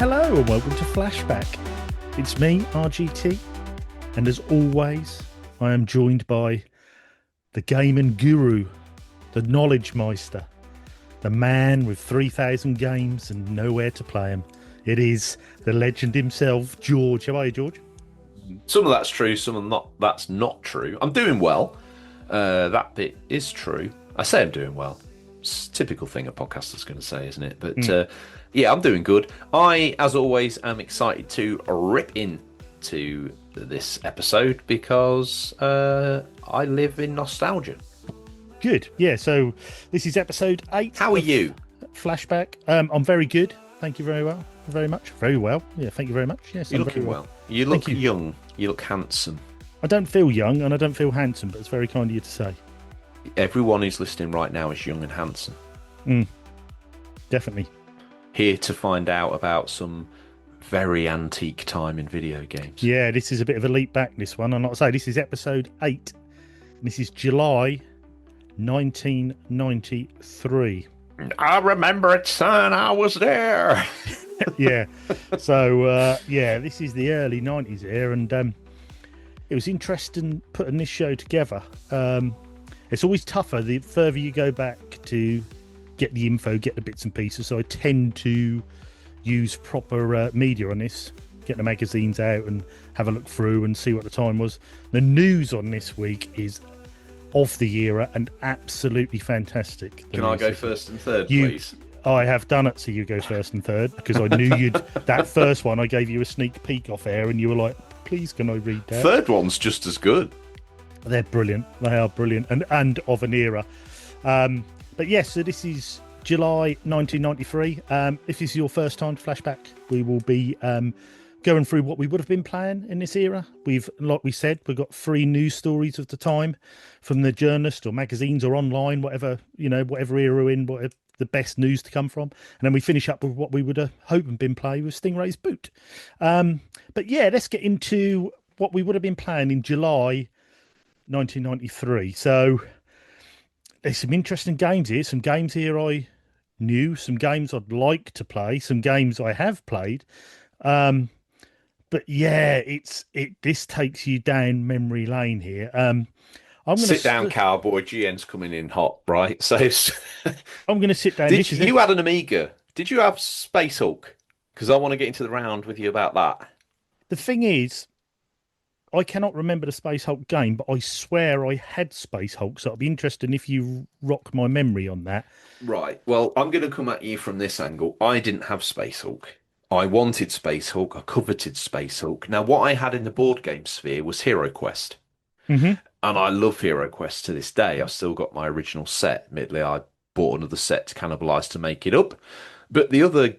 Hello and welcome to Flashback. It's me, RGT, and as always, I am joined by the gaming guru, the knowledge meister, the man with 3,000 games and nowhere to play them. It is the legend himself, George. How are you, George? Some of that's true, some of that's not true. I'm doing well. That bit is true. I say I'm doing well. It's a typical thing a podcaster's going to say, isn't it? But yeah, I'm doing good. I, as always, am excited to rip into this episode because I live in nostalgia. Good. Yeah, so this is episode 8. How are you? Flashback. I'm very good. Thank you very much. Very well. Yeah, thank you very much. Yes, You're I'm looking very well. You look young. You look handsome. I don't feel young and I don't feel handsome, but it's very kind of you to say. Everyone who's listening right now is young and handsome. Definitely. Here to find out about some very antique time in video games. Yeah, this is a bit of a leap back, this one. And like I say, this is episode 8. And this is July 1993. I remember it, son. I was there. Yeah. So, yeah, this is the early 90s here. And it was interesting putting this show together. It's always tougher the further you go back to get the info, get the bits and pieces. So I tend to use proper media on this, get the magazines out and have a look through and see what the time was. The news on this week is of the era and absolutely fantastic. Can I go first and third, please? I have done it, so you go first and third, because I knew you'd... That first one, I gave you a sneak peek off air, and you were like, please, can I read that? Third one's just as good. They're brilliant. They are brilliant, and of an era. But yes, so this is July 1993. If this is your first time to Flashback, we will be going through what we would have been playing in this era. Like we said, we've got 3 news stories of the time from the journalists or magazines or online, whatever era we're in, whatever the best news to come from. And then we finish up with what we would have hoped and been playing with Stingray's Boot. But yeah, let's get into what we would have been playing in July 1993. So there's some interesting games here. Some games here I knew, some games I'd like to play, some games I have played. But yeah, this takes you down memory lane here. I'm gonna sit down, cowboy. GN's coming in hot, right? So I'm going to sit down. You had an Amiga? Did you have Space Hulk? Because I want to get into the round with you about that. The thing is, I cannot remember the Space Hulk game, but I swear I had Space Hulk. So it'd be interesting if you rock my memory on that. Right. Well, I'm going to come at you from this angle. I didn't have Space Hulk. I wanted Space Hulk. I coveted Space Hulk. Now, what I had in the board game sphere was Hero Quest. Mm-hmm. And I love Hero Quest to this day. I've still got my original set. Admittedly, I bought another set to cannibalise to make it up. But the other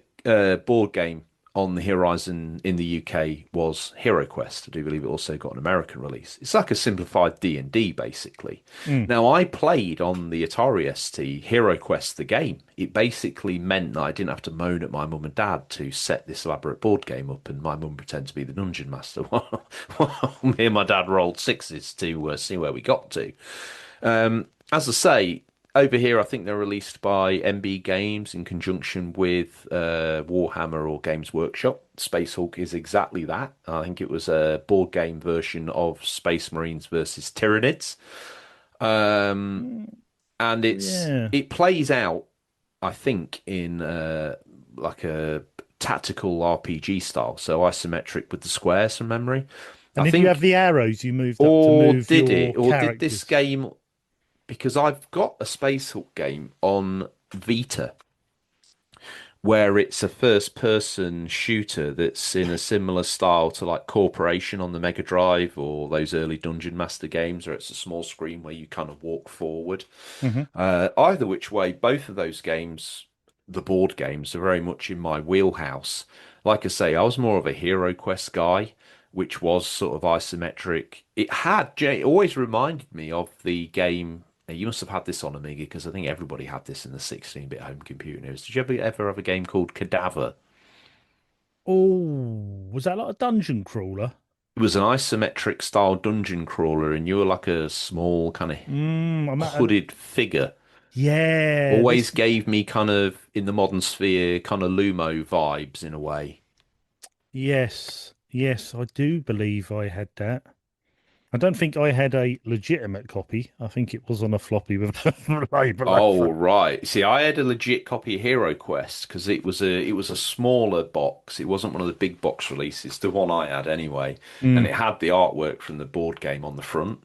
board game on the horizon in the UK was Hero Quest. I do believe it also got an American release. It's like a simplified D&D, basically. Now, I played on the Atari ST Hero Quest, the game. It basically meant that I didn't have to moan at my mum and dad to set this elaborate board game up, and my mum pretended to be the dungeon master while me and my dad rolled sixes to see where we got to. As I say, over here, I think they're released by MB Games in conjunction with Warhammer or Games Workshop. Space Hulk is exactly that. I think it was a board game version of Space Marines versus Tyranids. And it plays out, I think, in like a tactical RPG style, so isometric with the squares from memory. And did you have the arrows you moved up to move did your it? Or characters? did this game... Because I've got a Space Hulk game on Vita where it's a first-person shooter that's in a similar style to like Corporation on the Mega Drive or those early Dungeon Master games, where it's a small screen where you kind of walk forward. Either which way, both of those games, the board games, are very much in my wheelhouse. Like I say, I was more of a Hero Quest guy, which was sort of isometric. It always reminded me of the game. You must have had this on Amiga because I think everybody had this in the 16-bit home computers. Did you ever have a game called Cadaver? Oh, was that like a dungeon crawler? It was an isometric style dungeon crawler, and you were like a small kind of hooded figure. Yeah. Always gave me kind of, in the modern sphere, kind of Lumo vibes in a way. Yes, yes, I do believe I had that. I don't think I had a legitimate copy. I think it was on a floppy with the label Oh, over. right. See, I had a legit copy of Hero Quest because it was a smaller box. It wasn't one of the big box releases, the one I had anyway, and Mm, it had the artwork from the board game on the front.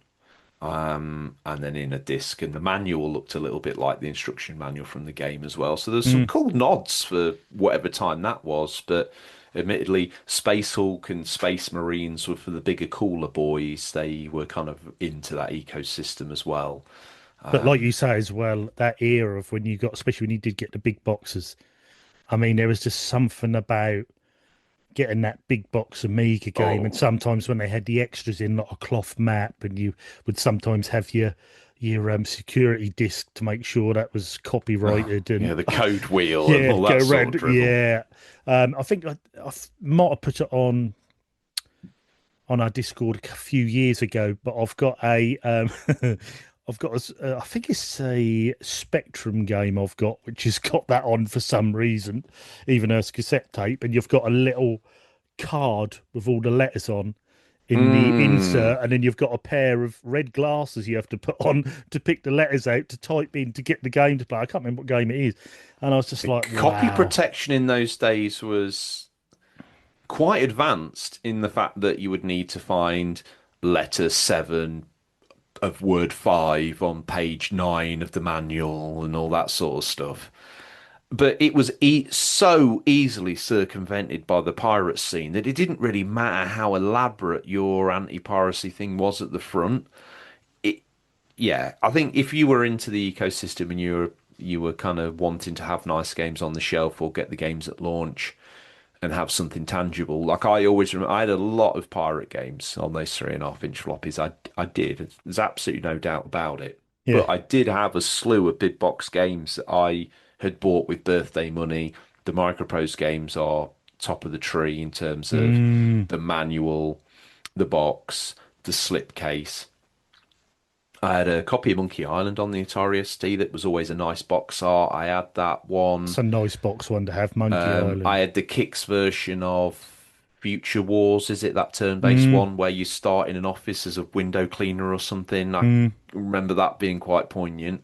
And then in a disc, and the manual looked a little bit like the instruction manual from the game as well. So there's some mm. cool nods for whatever time that was, but admittedly, Space Hulk and Space Marines were for the bigger, cooler boys. They were kind of into that ecosystem as well. But like you say as well, that era of when you got, especially when you did get the big boxes. I mean, there was just something about getting that big box Amiga game, and Oh, sometimes when they had the extras in, like a cloth map, and you would sometimes have your security disc to make sure that was copyrighted, yeah, and the code wheel and yeah, all go that sort of around. drivel. Yeah, I think I might have put it on our Discord a few years ago, but I've got a I've got I think it's a Spectrum game I've got, which has got that on for some reason, even as cassette tape, and you've got a little card with all the letters on in the Mm. insert, and then you've got a pair of red glasses you have to put on to pick the letters out to type in to get the game to play. I can't remember what game it is, and I was just The like, copy wow. protection in those days was quite advanced in the fact that you would need to find letter 7 of word 5 on page 9 of the manual and all that sort of stuff. But it was so easily circumvented by the pirate scene that it didn't really matter how elaborate your anti-piracy thing was at the front. It, yeah, I think if you were into the ecosystem and you were kind of wanting to have nice games on the shelf or get the games at launch, and have something tangible. Like I always remember, I had a lot of pirate games on those 3.5 inch floppies. I did. There's absolutely no doubt about it. Yeah. But I did have a slew of big box games that I had bought with birthday money. The Microprose games are top of the tree in terms of Mm. the manual, the box, the slipcase. I had a copy of Monkey Island on the Atari ST that was always a nice box art. I had that It's one. a nice box one to have, Monkey I Island. had the Kicks version of Future Wars, is it that turn-based Mm, one where you start in an office as a window cleaner or something? I mm. remember that being quite poignant.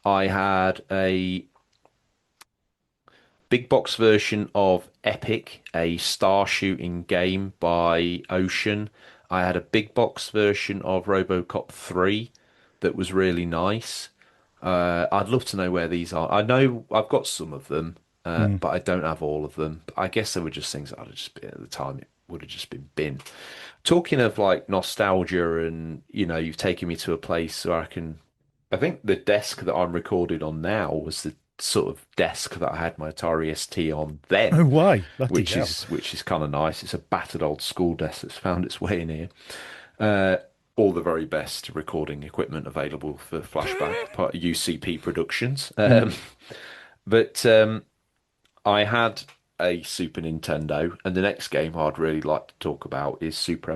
I had a big box version of Epic, a star shooting game by Ocean. I had a big box version of RoboCop 3 that was really nice. I'd love to know where these are. I know I've got some of them, Mm. but I don't have all of them. I guess they were just things that I'd have just been at the time. It would have just been bin. Talking of like nostalgia, and you've taken me to a place where I can. I think the desk that I'm recorded on now was the sort of desk that I had my Atari ST on then, No way. Bloody which hell. is which is kind of nice. It's a battered old school desk that's found its way in here. Uh, all the very best recording equipment available for Flashback, part of UCP Productions. Mm. But I had a Super Nintendo, and the next game I'd really like to talk about is Super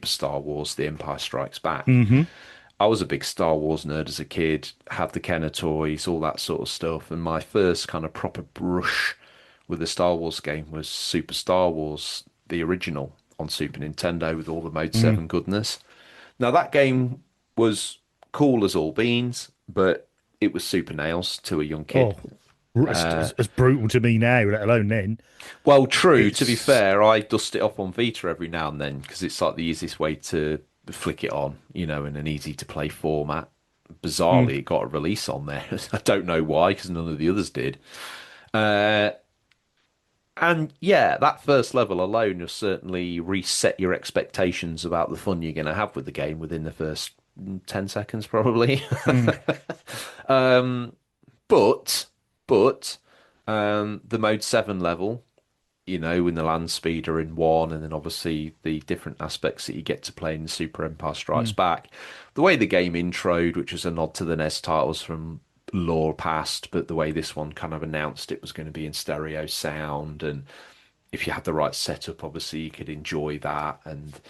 Star Wars: The Empire Strikes Back. Hmm. I was a big Star Wars nerd as a kid, had the Kenner toys, all that sort of stuff, and my first kind of proper brush with a Star Wars game was Super Star Wars, the original on Super Nintendo with all the Mode Mm. 7 goodness. Now that game was cool as all beans, but it was super nails to a young kid. Oh, it's brutal to me now, let alone then. Well, true, to be It's. fair, I dust it off on Vita every now and then because it's like the easiest way to flick it on, in an easy to play format. Mm. Bizarrely, it got a release on there. I don't know why, because none of the others did. Uh, and yeah, that first level alone will certainly reset your expectations about the fun you're going to have with the game within the first 10 seconds, probably. Mm. But, but, the Mode 7 level, in the land speeder in one, and then obviously the different aspects that you get to play in Super Empire Strikes Mm. Back. The way the game introed, which was a nod to the NES titles from lore past, but the way this one kind of announced it was going to be in stereo sound, and if you had the right setup, obviously you could enjoy that, and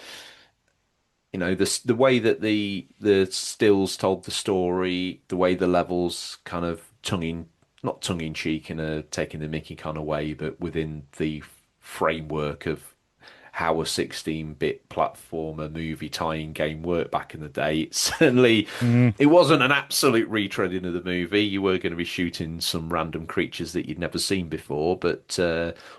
the way that the stills told the story, the way the levels kind of not tongue in cheek in a taking the Mickey kind of way, but within the framework of how a 16-bit platformer movie tie-in game worked back in the day. It certainly, Mm. it wasn't an absolute retreading of the movie. You were going to be shooting some random creatures that you'd never seen before, but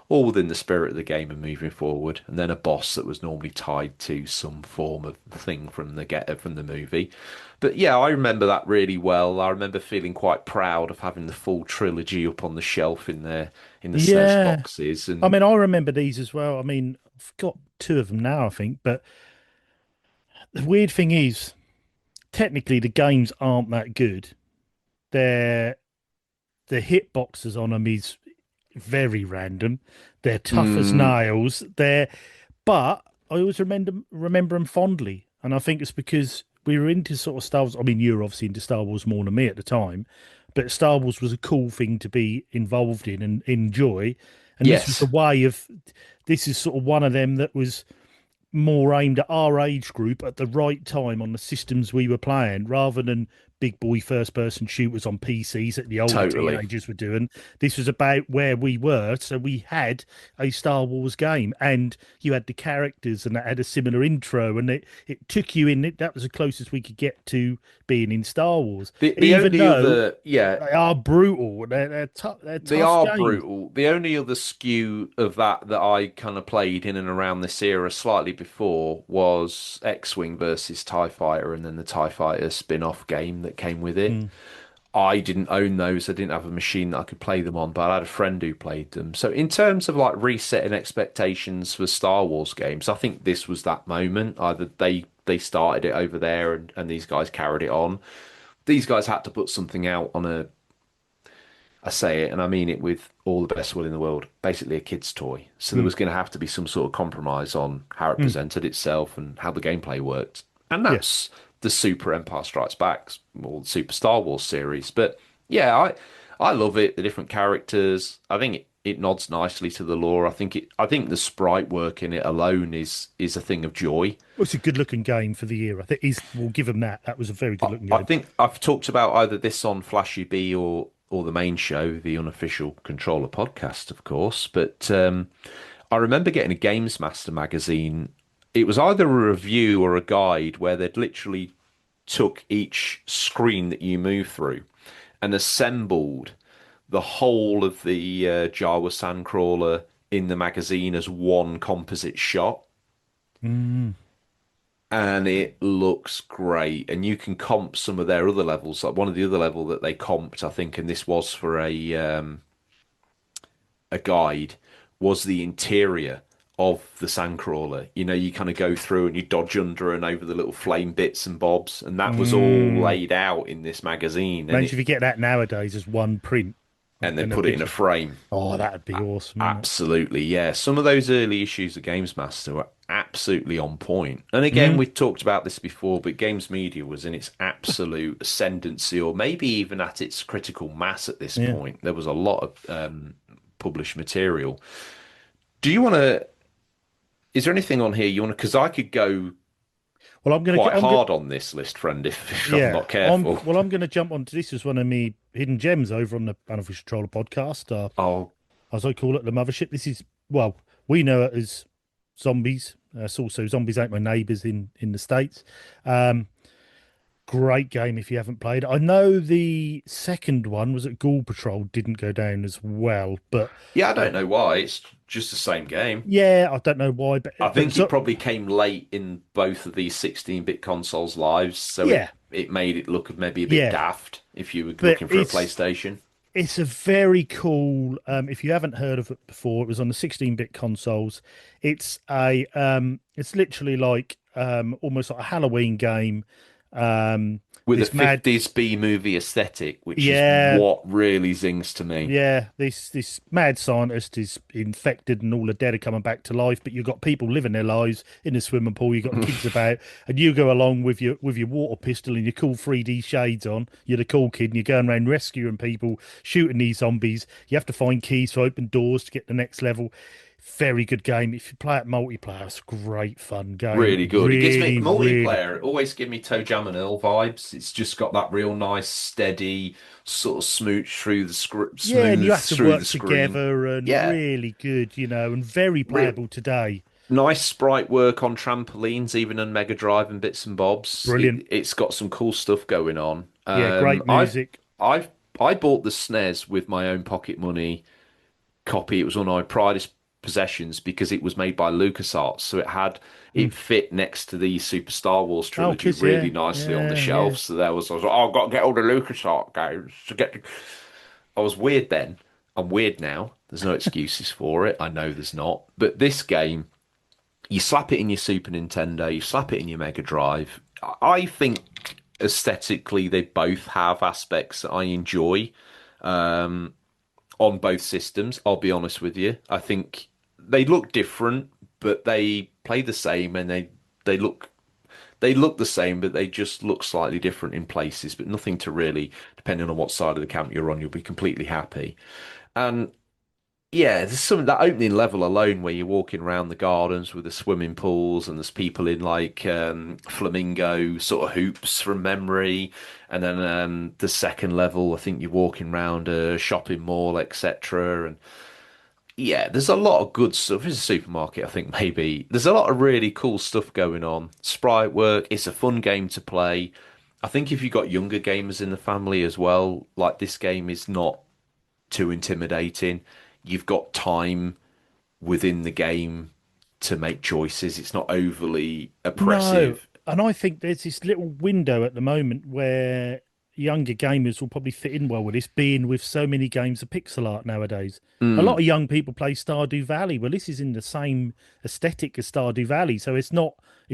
all within the spirit of the game and moving forward. And then a boss that was normally tied to some form of thing from the movie. But yeah, I remember that really well. I remember feeling quite proud of having the full trilogy up on the shelf in the SNES Yeah. boxes. I And mean, I remember these as well. I mean, I've got two of them now, I think. But the weird thing is, technically, the games aren't that good. They're the hitboxes on them is very random. They're tough as mm, nails. But I always remember them fondly, and I think it's because we were into sort of Star Wars. I mean, you were obviously into Star Wars more than me at the time, but Star Wars was a cool thing to be involved in and enjoy. And this was a yes, way of. This is sort of one of them that was more aimed at our age group at the right time on the systems we were playing, rather than big boy first person shooters on PCs that the older totally. teenagers were doing. This was about where we were. So we had a Star Wars game, and you had the characters, and that had a similar intro, and it took you in. That was the closest we could get to being in Star Wars, The even only though other, yeah, they are brutal. They're tough. They're they tough are games. brutal. The only other skew of that I kind of played in and around this era slightly before was X-Wing versus TIE Fighter, and then the TIE Fighter spin-off game that came with it. Mm, I didn't own those. I didn't have a machine that I could play them on, but I had a friend who played them. So in terms of like resetting expectations for Star Wars games, I think this was that moment. Either they started it over there and these guys carried it on. These guys had to put something out on a, I say it and I mean it with all the best will in the world, basically a kid's toy. So there mm, was going to have to be some sort of compromise on how it mm. presented itself and how the gameplay worked. And Yeah. that's the Super Empire Strikes Back or the Super Star Wars series. But yeah, I love it, the different characters. I think it nods nicely to the lore. I think the sprite work in it alone is a thing of joy. Well, it's a good looking game for the era. That is, we'll give them that. That was a very good looking I game. think I've talked about either this on Flashy B or the main show, the unofficial controller podcast, of course. But I remember getting a Games Master magazine. It was either a review or a guide where they'd literally took each screen that you move through and assembled the whole of the Jawa Sandcrawler in the magazine as one composite shot. Mm, And it looks great. And you can comp some of their other levels. Like one of the other level that they comped, I think, and this was for a guide, was the interior of the Sandcrawler. You know, you kind of go through and you dodge under and over the little flame bits and bobs, and that was all mm. laid out in this magazine, and Imagine if you get that nowadays as one print then and a put it in a picture. frame. Oh, that'd be awesome, wouldn't it? Absolutely, yeah. Some of those early issues of Games Master were absolutely on point. And again, Mm, we've talked about this before, but Games Media was in its absolute ascendancy, or maybe even at its critical mass at this yeah. point. There was a lot of published material. Do you want to? Is there anything on here you want to? Because I could go Well, I'm gonna, quite I'm gonna, hard on this list, friend, if I'm yeah. not careful. I'm gonna jump onto this as one of me hidden gems over on the Unofficial Troller podcast, Oh, as I call it, the mothership. This is well, we know it as zombies. It's also Zombies Ain't My Neighbors in the States. Um, Great game if you haven't played it. I know the second one was at Ghoul Patrol didn't go down as well, but yeah, I don't uh, know why. It's just the same game. yeah, I don't know why, I but think it probably came late in both of these 16-bit consoles' lives, so yeah, it made it look maybe a bit yeah, daft if you were but looking for a PlayStation. it's a very cool. If you haven't heard of it before, it was on the 16-bit consoles. It's literally like almost like a Halloween game. With a This mad 50s B movie aesthetic, which is Yeah, what really zings to me. yeah, this mad scientist is infected and all the dead are coming back to life, but you've got people living their lives in the swimming pool, you've got kids about, and you go along with your water pistol and your cool 3D shades on. You're the cool kid and you're going around rescuing people, shooting these zombies. You have to find keys to open doors to get the next level. Very good game. If you play it multiplayer, it's a great fun Really game. good. It gives me Really, really. multiplayer. It always give me Toe Jam and Earl vibes. It's just got that real nice, steady sort of smooch through the script, Yeah, and you smooth have to through the work screen. together and Yeah, really good, and very real playable today. nice sprite work on trampolines, even on Mega Drive and bits and bobs. Brilliant. It's got some cool stuff going on. Yeah, great music. I've I bought the SNES with my own pocket money copy. It was one of my prized possessions because it was made by LucasArts, so Mm. it fit next to the Super Star Wars Oh, trilogy kids, really yeah, nicely on the yeah, shelf. yeah. So I was like, oh, I've got to get all the LucasArts games to get. I was weird then. I'm weird now. There's no excuses for it. I know there's not. But this game, you slap it in your Super Nintendo, you slap it in your Mega Drive. I think aesthetically they both have aspects that I enjoy. Um, on both systems. I'll be honest with you. I think they look different, but they play the same, and they look they look the same, but they just look slightly different in places. But nothing to really, depending on what side of the camp you're on, you'll be completely happy. And yeah, there's some that opening level alone where you're walking around the gardens with the swimming pools and there's people in like flamingo sort of hoops from memory, and then the second level, I think you're walking around a shopping mall, etc. And yeah, there's a lot of good stuff. It's a supermarket, I think maybe. There's a lot of really cool stuff going on. Sprite work. It's a fun game to play. I think if you've got younger gamers in the family as well, like this game is not too intimidating. You've got time within the game to make choices. It's not overly No, oppressive. and I think there's this little window at the moment where younger gamers will probably fit in well with this, being with so many games of pixel art nowadays. A lot Mm. of young people play Stardew Valley. Well, this is in the same aesthetic as Stardew Valley, so it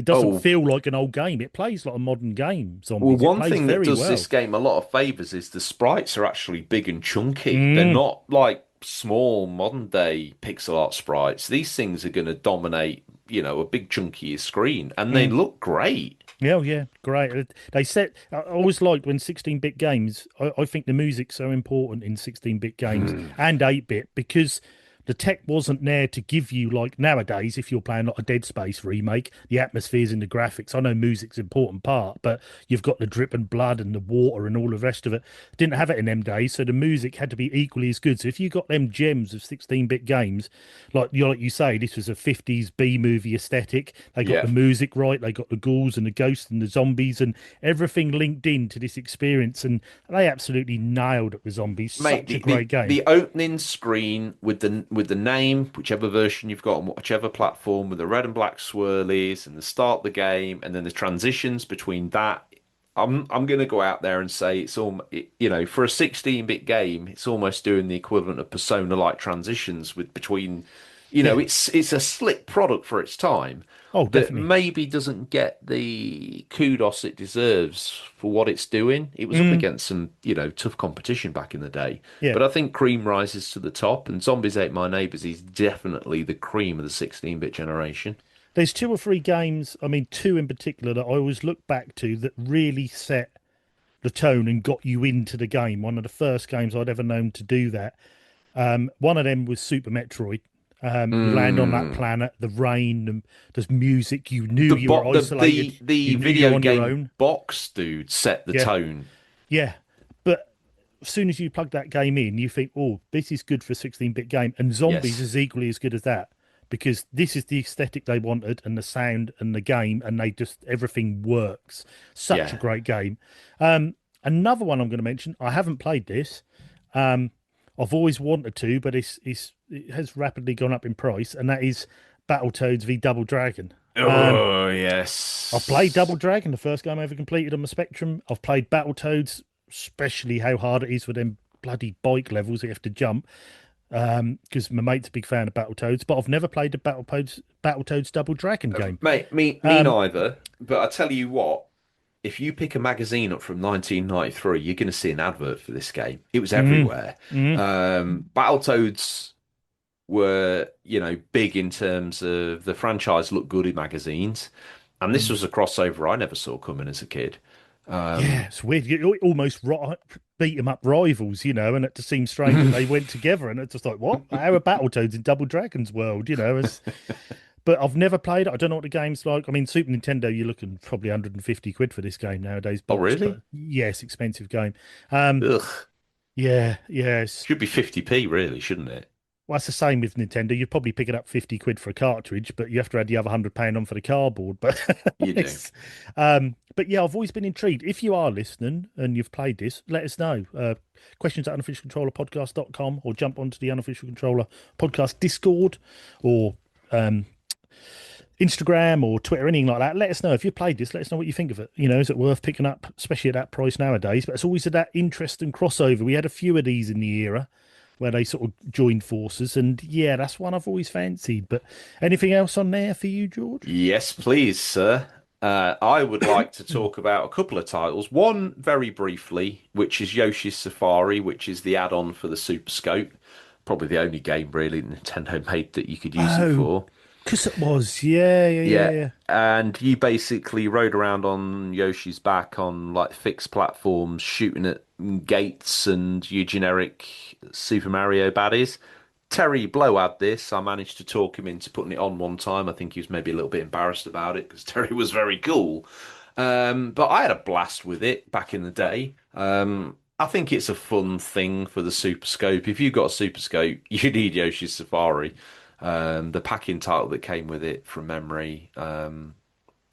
doesn't Oh, feel like an old game. It plays like a modern game, well, Zombies. It one plays thing that very does this well. game a lot of favors is the sprites are actually big and chunky. They're Mm, not like small modern day pixel art sprites. These things are going to dominate, a big chunky screen, and they mm. look great. Yeah, oh, yeah, great. They set. I always liked when 16-bit games. I think the music's so important in 16-bit games and 8-bit because the tech wasn't there to give you like nowadays. If you're playing like a Dead Space remake, the atmospheres and the graphics. I know music's an important part, but you've got the drip and blood and the water and all the rest of it. Didn't have it in them days, so the music had to be equally as good. So if you got them gems of 16-bit games, like you say, this was a 50s B movie aesthetic. They got Yeah. the music right, they got the ghouls and the ghosts and the zombies and everything linked into this experience, and they absolutely nailed it with zombies. Mate, Such a great game. the opening screen with the name, whichever version you've got on whichever platform, with the red and black swirlies and the start of the game, and then the transitions between that. I'm gonna go out there and say it's all for a 16-bit game, it's almost doing the equivalent of Persona-like transitions with between, Yeah. it's a slick product for its time Oh, that definitely. maybe doesn't get the kudos it deserves for what it's doing. It was up Mm, against some, tough competition back in the day. yeah. But I think cream rises to the top, and Zombies Ate My Neighbors is definitely the cream of the 16-bit generation. There's two or three games, I mean, two in particular that I always look back to that really set the tone and got you into the game. One of the first games I'd ever known to do that. One of them was Super Metroid. You land on that Mm. planet, the rain, and there's music. You knew The you were bo isolated. the You knew you were video on your game own. box dude set the Yeah, tone. yeah. But as soon as you plug that game in, you think, oh, this is good for a 16-bit game. And Zombies Yes. is equally as good as that because this is the aesthetic they wanted and the sound and the game, and they just, everything works. Such a Yeah. great game. Another one I'm going to mention, I haven't played this. Um, I've always wanted to, but it has rapidly gone up in price, and that is Battletoads v Double Dragon. Oh, I've played Double yes. Dragon, the first game I ever completed on the Spectrum. I've played Battletoads, especially how hard it is for them bloody bike levels you have to jump. Because my mate's a big fan of Battletoads, but I've never played a Battletoads Double Dragon game. Mate, me Um, neither. But I tell you what, if you pick a magazine up from 1993, you're going to see an advert for this game. It was mm, everywhere. mm, Battletoads were, big in terms of the franchise looked good in magazines. And this mm. was a crossover I never saw coming as a kid. Yeah, it's weird. You almost right. beat 'em up rivals, and it just seems strange that they went together, and it's just like, what? How are Battletoads in Double Dragon's world? But I've never played it. I don't know what the game's like. I mean, Super Nintendo, you're looking probably 150 quid for this game nowadays, Oh, boxed, but really? yes, expensive game. Um, Ugh. yeah, yes. Should be 50p, really, shouldn't it? Well, that's the same with Nintendo. You'd probably pick it up 50 quid for a cartridge, but you have to add the other £100 on for the cardboard. But You do. but yeah, I've always been intrigued. If you are listening and you've played this, let us know. Questions at unofficialcontrollerpodcast.com, or jump onto the Unofficial Controller Podcast Discord, or Instagram or Twitter, anything like that. Let us know if you played this. Let us know what you think of it. Is it worth picking up, especially at that price nowadays? But it's always that interest and crossover. We had a few of these in the era where they sort of joined forces, and yeah, that's one I've always fancied. But anything else on there for you, George? Yes, please, sir. I would like to talk about a couple of titles. One, very briefly, which is Yoshi's Safari, which is the add-on for the Super Scope. Probably the only game really Nintendo made that you could use it Oh, for. because it was. Yeah, yeah, yeah, Yeah, yeah. and you basically rode around on Yoshi's back on like fixed platforms, shooting at gates and your generic Super Mario baddies. Terry Blow had this. I managed to talk him into putting it on one time. I think he was maybe a little bit embarrassed about it because Terry was very cool. But I had a blast with it back in the day. I think it's a fun thing for the Super Scope. If you've got a Super Scope, you need Yoshi's Safari. The packing title that came with it from memory,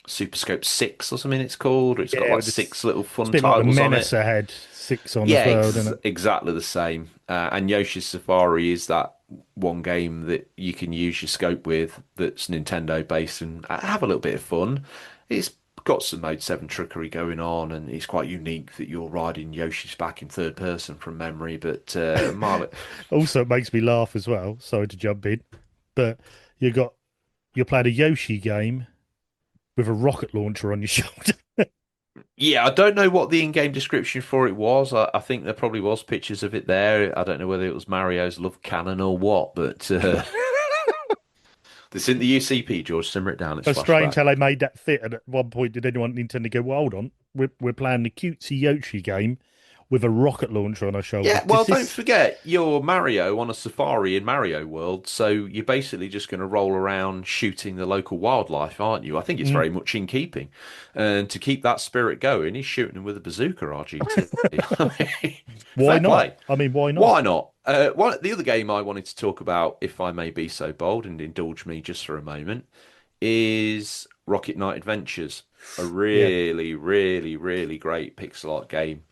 Super Scope 6 or something it's called, or it's got Yeah, like with this, six little it's a fun bit like the titles on it. Menace I had six on as Yeah, well, didn't it? exactly the same. And Yoshi's Safari is that one game that you can use your scope with that's Nintendo based and have a little bit of fun. It's got some Mode 7 trickery going on, and it's quite unique that you're riding Yoshi's back in third person from memory. But Marley, Also, it makes me laugh as well. Sorry to jump in, but you got you played a Yoshi game with a rocket launcher on your shoulder. yeah, I don't know what the in-game description for it was. I think there probably was pictures of it there. I don't know whether it was Mario's love cannon or what, but it's in the UCP, George. Simmer it down. It's It's strange flashback. how they made that fit. And at one point, did anyone at Nintendo go, "Well, hold on, we're playing the cutesy Yoshi game with a rocket launcher on our shoulder. Yeah, well, Does don't this?" forget, you're Mario on a safari in Mario World, so you're basically just going to roll around shooting the local wildlife, aren't you? I think it's Mm, very much in keeping. And to keep that spirit going, he's shooting them with a bazooka RGT. why Fair not? play. I mean, why not? Why not? The other game I wanted to talk about, if I may be so bold and indulge me just for a moment, is Rocket Knight Adventures. A Yeah, really, really, really great pixel art game.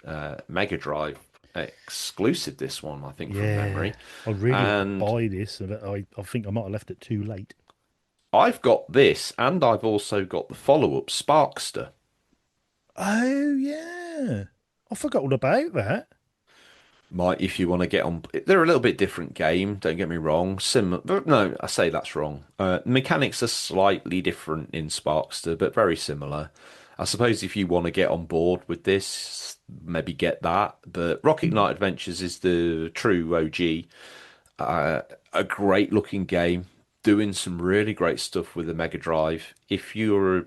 Mega Drive exclusive, this one, I think, from yeah. memory. I really want to And buy this, and I think I might have left it too late. I've got this, and I've also got the follow-up, Sparkster. Oh yeah, I forgot all about that. Might, if you want to get on, they're a little bit different game. Don't get me wrong. Similar, but no, I say that's wrong. Mechanics are slightly different in Sparkster, but very similar. I suppose if you want to get on board with this, maybe get that. But Rocket Knight Adventures is the true OG. A great looking game, doing some really great stuff with the Mega Drive. If you're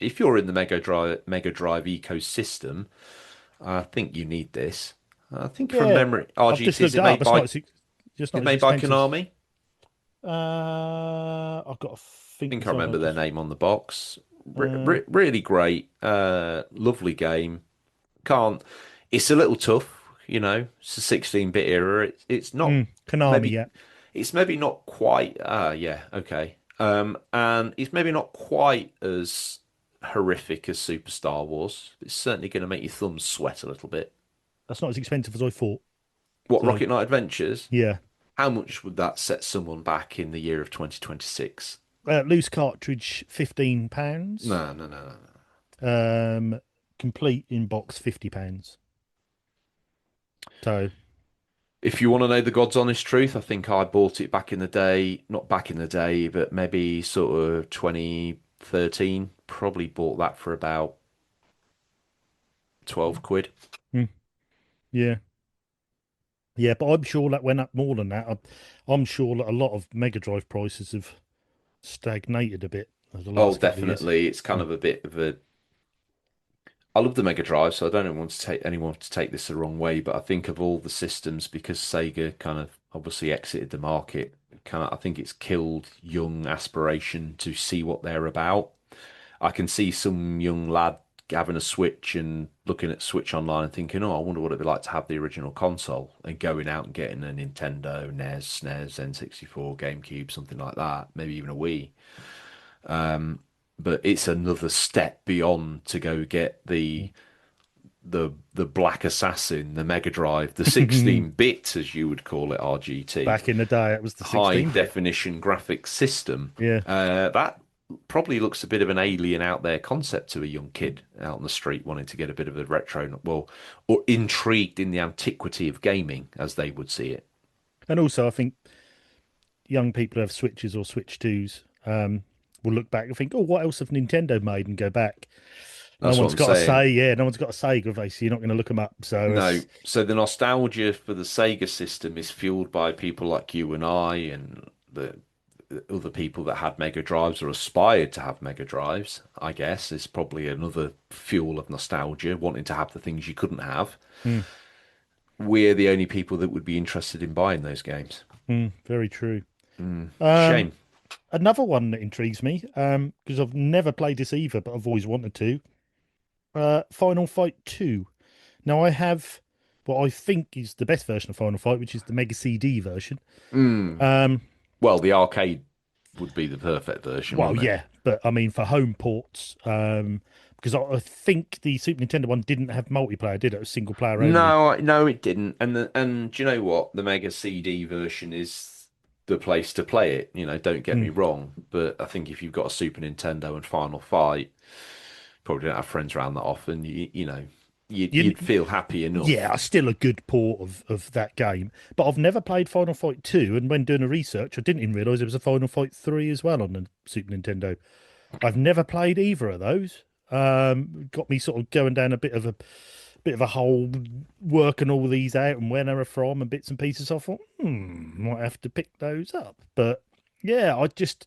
in the Mega Drive ecosystem, I think you need this. I think from Yeah, memory, I've just RGT, is looked it it up. made It's by not just not it as made by expensive. Konami? I've got to think Think I as well. remember their name on the box. Uh, Really great, lovely game. Can't. It's a little tough, It's a 16-bit era. It's not Konami, maybe yeah. it's maybe not quite. Yeah, okay. And it's maybe not quite as horrific as Superstar was. It's certainly going to make your thumbs sweat a little bit. That's not as expensive as I thought. What, So Rocket Knight Adventures? yeah, How much would that set someone back in the year of 2026? loose cartridge £15. No, no, no, no, no. Um, complete in box £50. So If you want to know the God's honest truth, I think I bought it back in the day, not back in the day, but maybe sort of 2013. Probably bought that for about 12 quid. mm, yeah, yeah. But I'm sure that went up more than that. I'm sure that a lot of Mega Drive prices have stagnated a bit over the Oh, last couple of years. definitely. It's kind Mm. of a bit of a I love the Mega Drive, so I don't want to take anyone to take this the wrong way, but I think of all the systems, because Sega kind of obviously exited the market, kind of I think it's killed young aspiration to see what they're about. I can see some young lad having a Switch and looking at Switch Online and thinking, "Oh, I wonder what it'd be like to have the original console," and going out and getting a Nintendo, NES, SNES, N64, GameCube, something like that, maybe even a Wii. But it's another step beyond to go get the Black Assassin, the Mega Drive, the 16-bit, as you would call it, RGT, Back in the day, it was the high 16-bit. definition graphics system. Yeah. That probably looks a bit of an alien out there concept to a young kid out on the street wanting to get a bit of a retro, well, or intrigued in the antiquity of gaming, as they would see it. And also, I think young people who have Switches or Switch 2s will look back and think, oh, what else have Nintendo made? And go back. No That's what one's I'm got a saying. say. Yeah, no one's got a say, Gervais, so you're not going to look them up. So No, it's, so the nostalgia for the Sega system is fueled by people like you and I and the other people that had Mega Drives or aspired to have Mega Drives, I guess, is probably another fuel of nostalgia, wanting to have the things you couldn't have. mm, We're the only people that would be interested in buying those games. very true. Um, Shame. Another one that intrigues me, because I've never played this either, but I've always wanted to. Final Fight 2. Now I have what I think is the best version of Final Fight, which is the Mega CD version. Mm. Um, Well, the arcade would be the perfect version, well, wouldn't it? yeah, but I mean for home ports, because I think the Super Nintendo one didn't have multiplayer, did it? It was single player only. No, no, it didn't. And do you know what? The Mega CD version is the place to play it. Don't get Mm. me wrong, but I think if you've got a Super Nintendo and Final Fight, probably don't have friends around that often. You, You'd feel happy enough. yeah, still a good port of that game, but I've never played Final Fight 2, and when doing the research, I didn't even realise there was a Final Fight 3 as well on the Super Nintendo. I've never played either of those. Got me sort of going down a bit of a hole, working all these out and where they were from and bits and pieces. I thought, might have to pick those up. But yeah, I just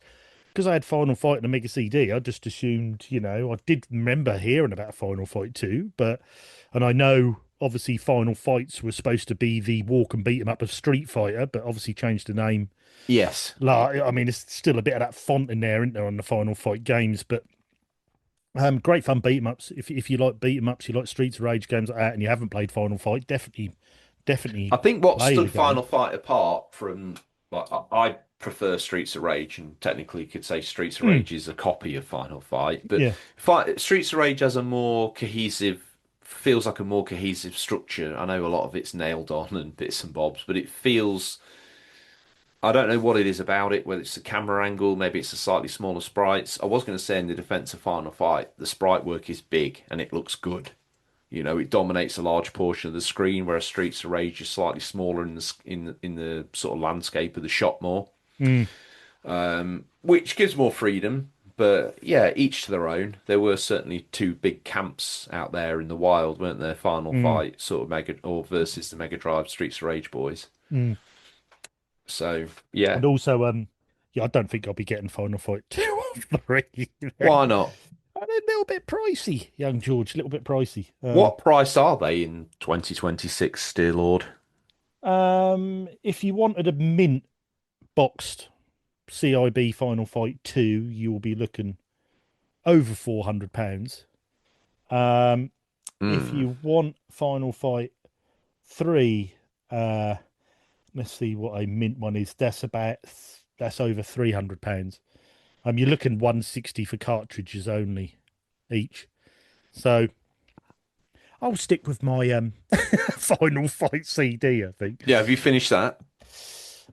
because I had Final Fight and a Mega CD, I just assumed, I did remember hearing about Final Fight 2, and I know obviously Final Fights was supposed to be the walk and beat 'em up of Street Fighter, but obviously changed the name. Yes. Like, I mean, there's still a bit of that font in there, isn't there, on the Final Fight games, but great fun beat 'em ups. If you like beat 'em ups, you like Streets of Rage games like that, and you haven't played Final Fight, definitely I think what play the stood game. Final Fight apart from, like, I prefer Streets of Rage, and technically you could say Streets of Mm, Rage is a copy of Final Fight, but yeah. Streets of Rage has a more cohesive, feels like a more cohesive structure. I know a lot of it's nailed on and bits and bobs, but it feels, I don't know what it is about it, whether it's the camera angle, maybe it's the slightly smaller sprites. I was going to say in the defense of Final Fight, the sprite work is big and it looks good. It dominates a large portion of the screen, whereas Streets of Rage is slightly smaller in the sort of landscape of the shot more, Mm, which gives more freedom. But yeah, each to their own. There were certainly two big camps out there in the wild, weren't there? Final mm, Fight, sort of Mega or versus the Mega Drive Streets of Rage boys. mm. So yeah, And also, yeah, I don't think I'll be getting Final Fight 2 or 3. They're why not? a little bit pricey, young George, a little bit pricey. What price are they in 2026, dear Lord? If you wanted a mint boxed CIB Final Fight 2, you will be looking over £400. Um, if Hmm. you want Final Fight 3, uh, let's see what a mint one is. That's over £300. You're looking 160 for cartridges only each. So I'll stick with my Final Fight CD, I think. Yeah, have you finished that?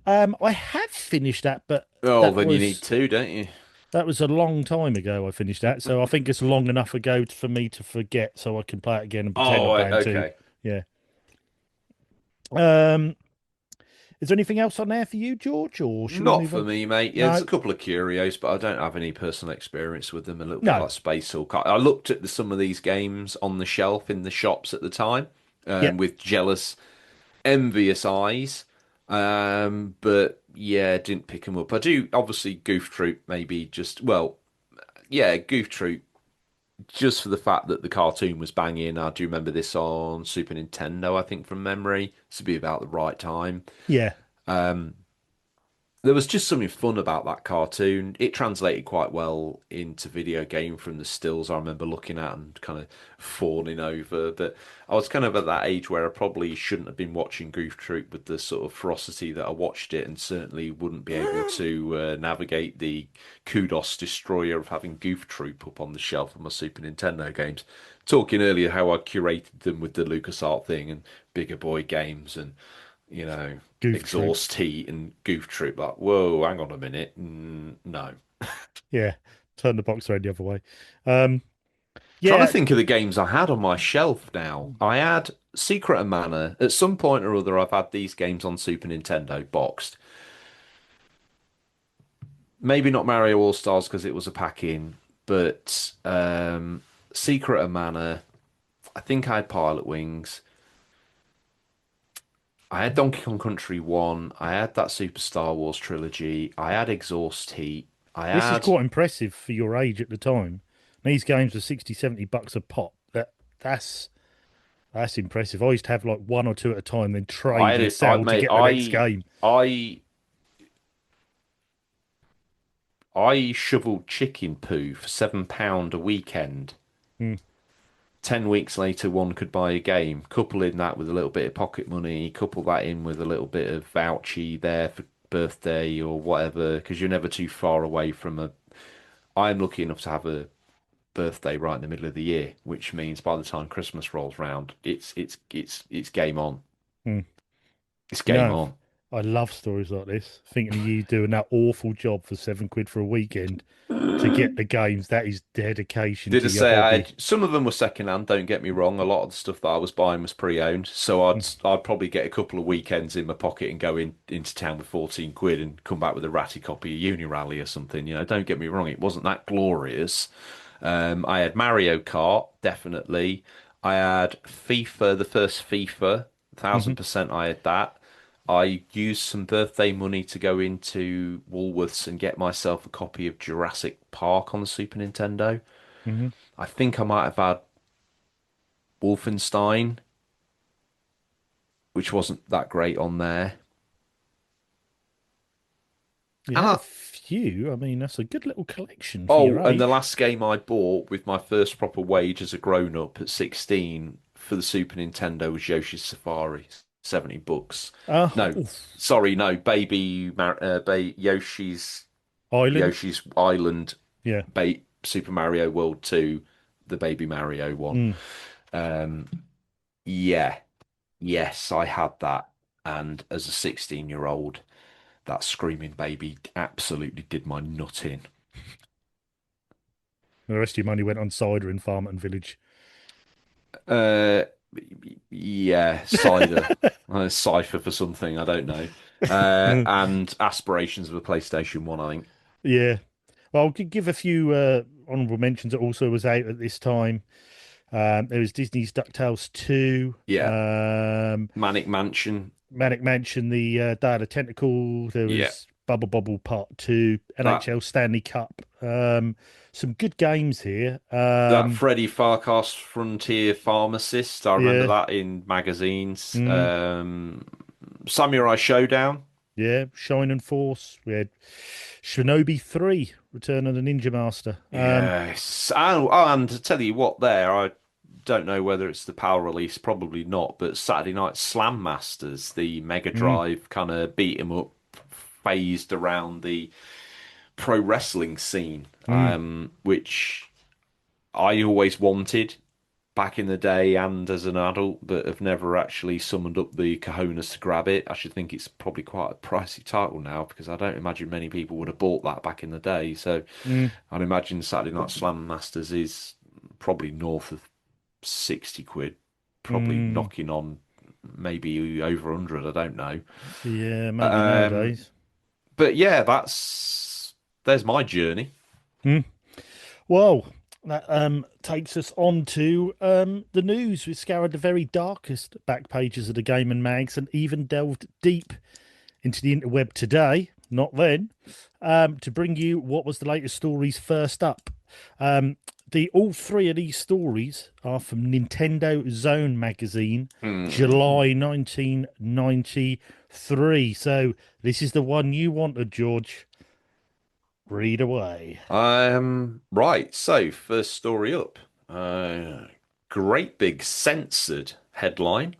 I have finished that, but Oh, that then you need was two, don't you? that was a long time ago I finished that. So I think it's long enough ago for me to forget, so I can play it again and pretend Oh, I'm right, playing two. okay. Yeah. Um, is there anything else on there for you, George, or should we Not move for on? me, mate. Yeah, there's No, a couple of curios, but I don't have any personal experience with them. A little bit no. like Space Hulk. I looked at some of these games on the shelf in the shops at the time, Yeah. with jealous, envious eyes. But yeah, didn't pick them up. I do obviously Goof Troop, maybe just well, yeah, Goof Troop. just for the fact that the cartoon was banging. I do remember this on Super Nintendo, I think, from memory. This would be about the right time. Yeah, There was just something fun about that cartoon. It translated quite well into video game from the stills I remember looking at and kind of fawning over. But I was kind of at that age where I probably shouldn't have been watching Goof Troop with the sort of ferocity that I watched it, and certainly wouldn't be able to navigate the kudos destroyer of having Goof Troop up on the shelf of my Super Nintendo games. Talking earlier how I curated them with the LucasArts thing and bigger boy games and Goof Troop. exhaust heat and Goof Troop. Like, whoa, hang on a minute. No. Yeah, turn the box around the other way. Um, Trying to yeah, think of the games I had on my shelf now. I had Secret of Mana. At some point or other, I've had these games on Super Nintendo boxed. Maybe not Mario All Stars because it was a pack in, but Secret of Mana. I think I had Pilot Wings. I had Donkey Kong Country 1. I had that Super Star Wars trilogy. I had Exhaust Heat. I this is had. quite impressive for your age at the time. These games were 60, 70 bucks a pop. That's impressive. I used to have like one or two at a time, then I trade had and it. I sell to made. get the next game. I shoveled chicken poo for £7 a weekend. Hmm. 10 weeks later, one could buy a game. Couple in that with a little bit of pocket money. Couple that in with a little bit of vouchy there for birthday or whatever, because you're never too far away from a. I'm lucky enough to have a birthday right in the middle of the year, which means by the time Christmas rolls round, it's game on. Hmm. It's You game know, on. I love stories like this. Thinking of you doing that awful job for £7 for a weekend to get the games. That is dedication Did I to your say I hobby. had some of them were second hand, don't get me wrong. A lot of the stuff that I was buying was pre-owned. So Hmm. I'd probably get a couple of weekends in my pocket and go into town with 14 quid and come back with a ratty copy of Uni Rally or something. Don't get me wrong, it wasn't that glorious. I had Mario Kart, definitely. I had FIFA, the first FIFA, Hmm. 1000% I had that. I used some birthday money to go into Woolworths and get myself a copy of Jurassic Park on the Super Nintendo. Hmm. I think I might have had Wolfenstein, which wasn't that great on there. You And had a I, few. I mean, that's a good little collection for your oh, and the age. last game I bought with my first proper wage as a grown-up at 16 for the Super Nintendo was Yoshi's Safari, 70 bucks. No, Oof. sorry, no, Island. Yoshi's Island, Yeah. Super Mario World 2, the Baby Mario one. Mm. Um, yeah, yes, I had that. And as a 16-year-old, that screaming baby absolutely did my nut in. The rest of your money went on cider in Farmerton Village. Uh, yeah, cider, cipher for something, I don't know. And aspirations of a PlayStation 1, I think. Yeah. Well, I'll give a few honorable mentions that also was out at this time. There was Disney's DuckTales 2, Yeah, Manic Mansion. Manic Mansion, the Day of the Tentacle. There Yeah, was Bubble Bobble Part 2, that NHL Stanley Cup. Some good games here. that Freddy Farkas Frontier Pharmacist. I remember Yeah. that in magazines. Mm, Samurai Showdown. yeah. Shining Force. We had Shinobi 3, Return of the Ninja Master. Yes. And to tell you what, I don't know whether it's the PAL release, probably not, but Saturday Night Slam Masters, the Mega Mm, Drive kind of beat 'em up, phased around the pro wrestling scene, mm. which I always wanted back in the day and as an adult, but have never actually summoned up the cojones to grab it. I should think it's probably quite a pricey title now because I don't imagine many people would have bought that back in the day. So Mm, I'd imagine Saturday Night Slam Masters is probably north of 60 quid, probably mm. knocking on maybe over 100, I don't know. Yeah, maybe Um, nowadays. but yeah, there's my journey. Mm. Well, that takes us on to the news. We scoured the very darkest back pages of the game and mags and even delved deep into the interweb today, not then, to bring you what was the latest stories first up. Um, the all three of these stories are from Nintendo Zone magazine, Hmm. July 1993. So this is the one you wanted, George. Read away. Right. So first story up. Great big censored headline.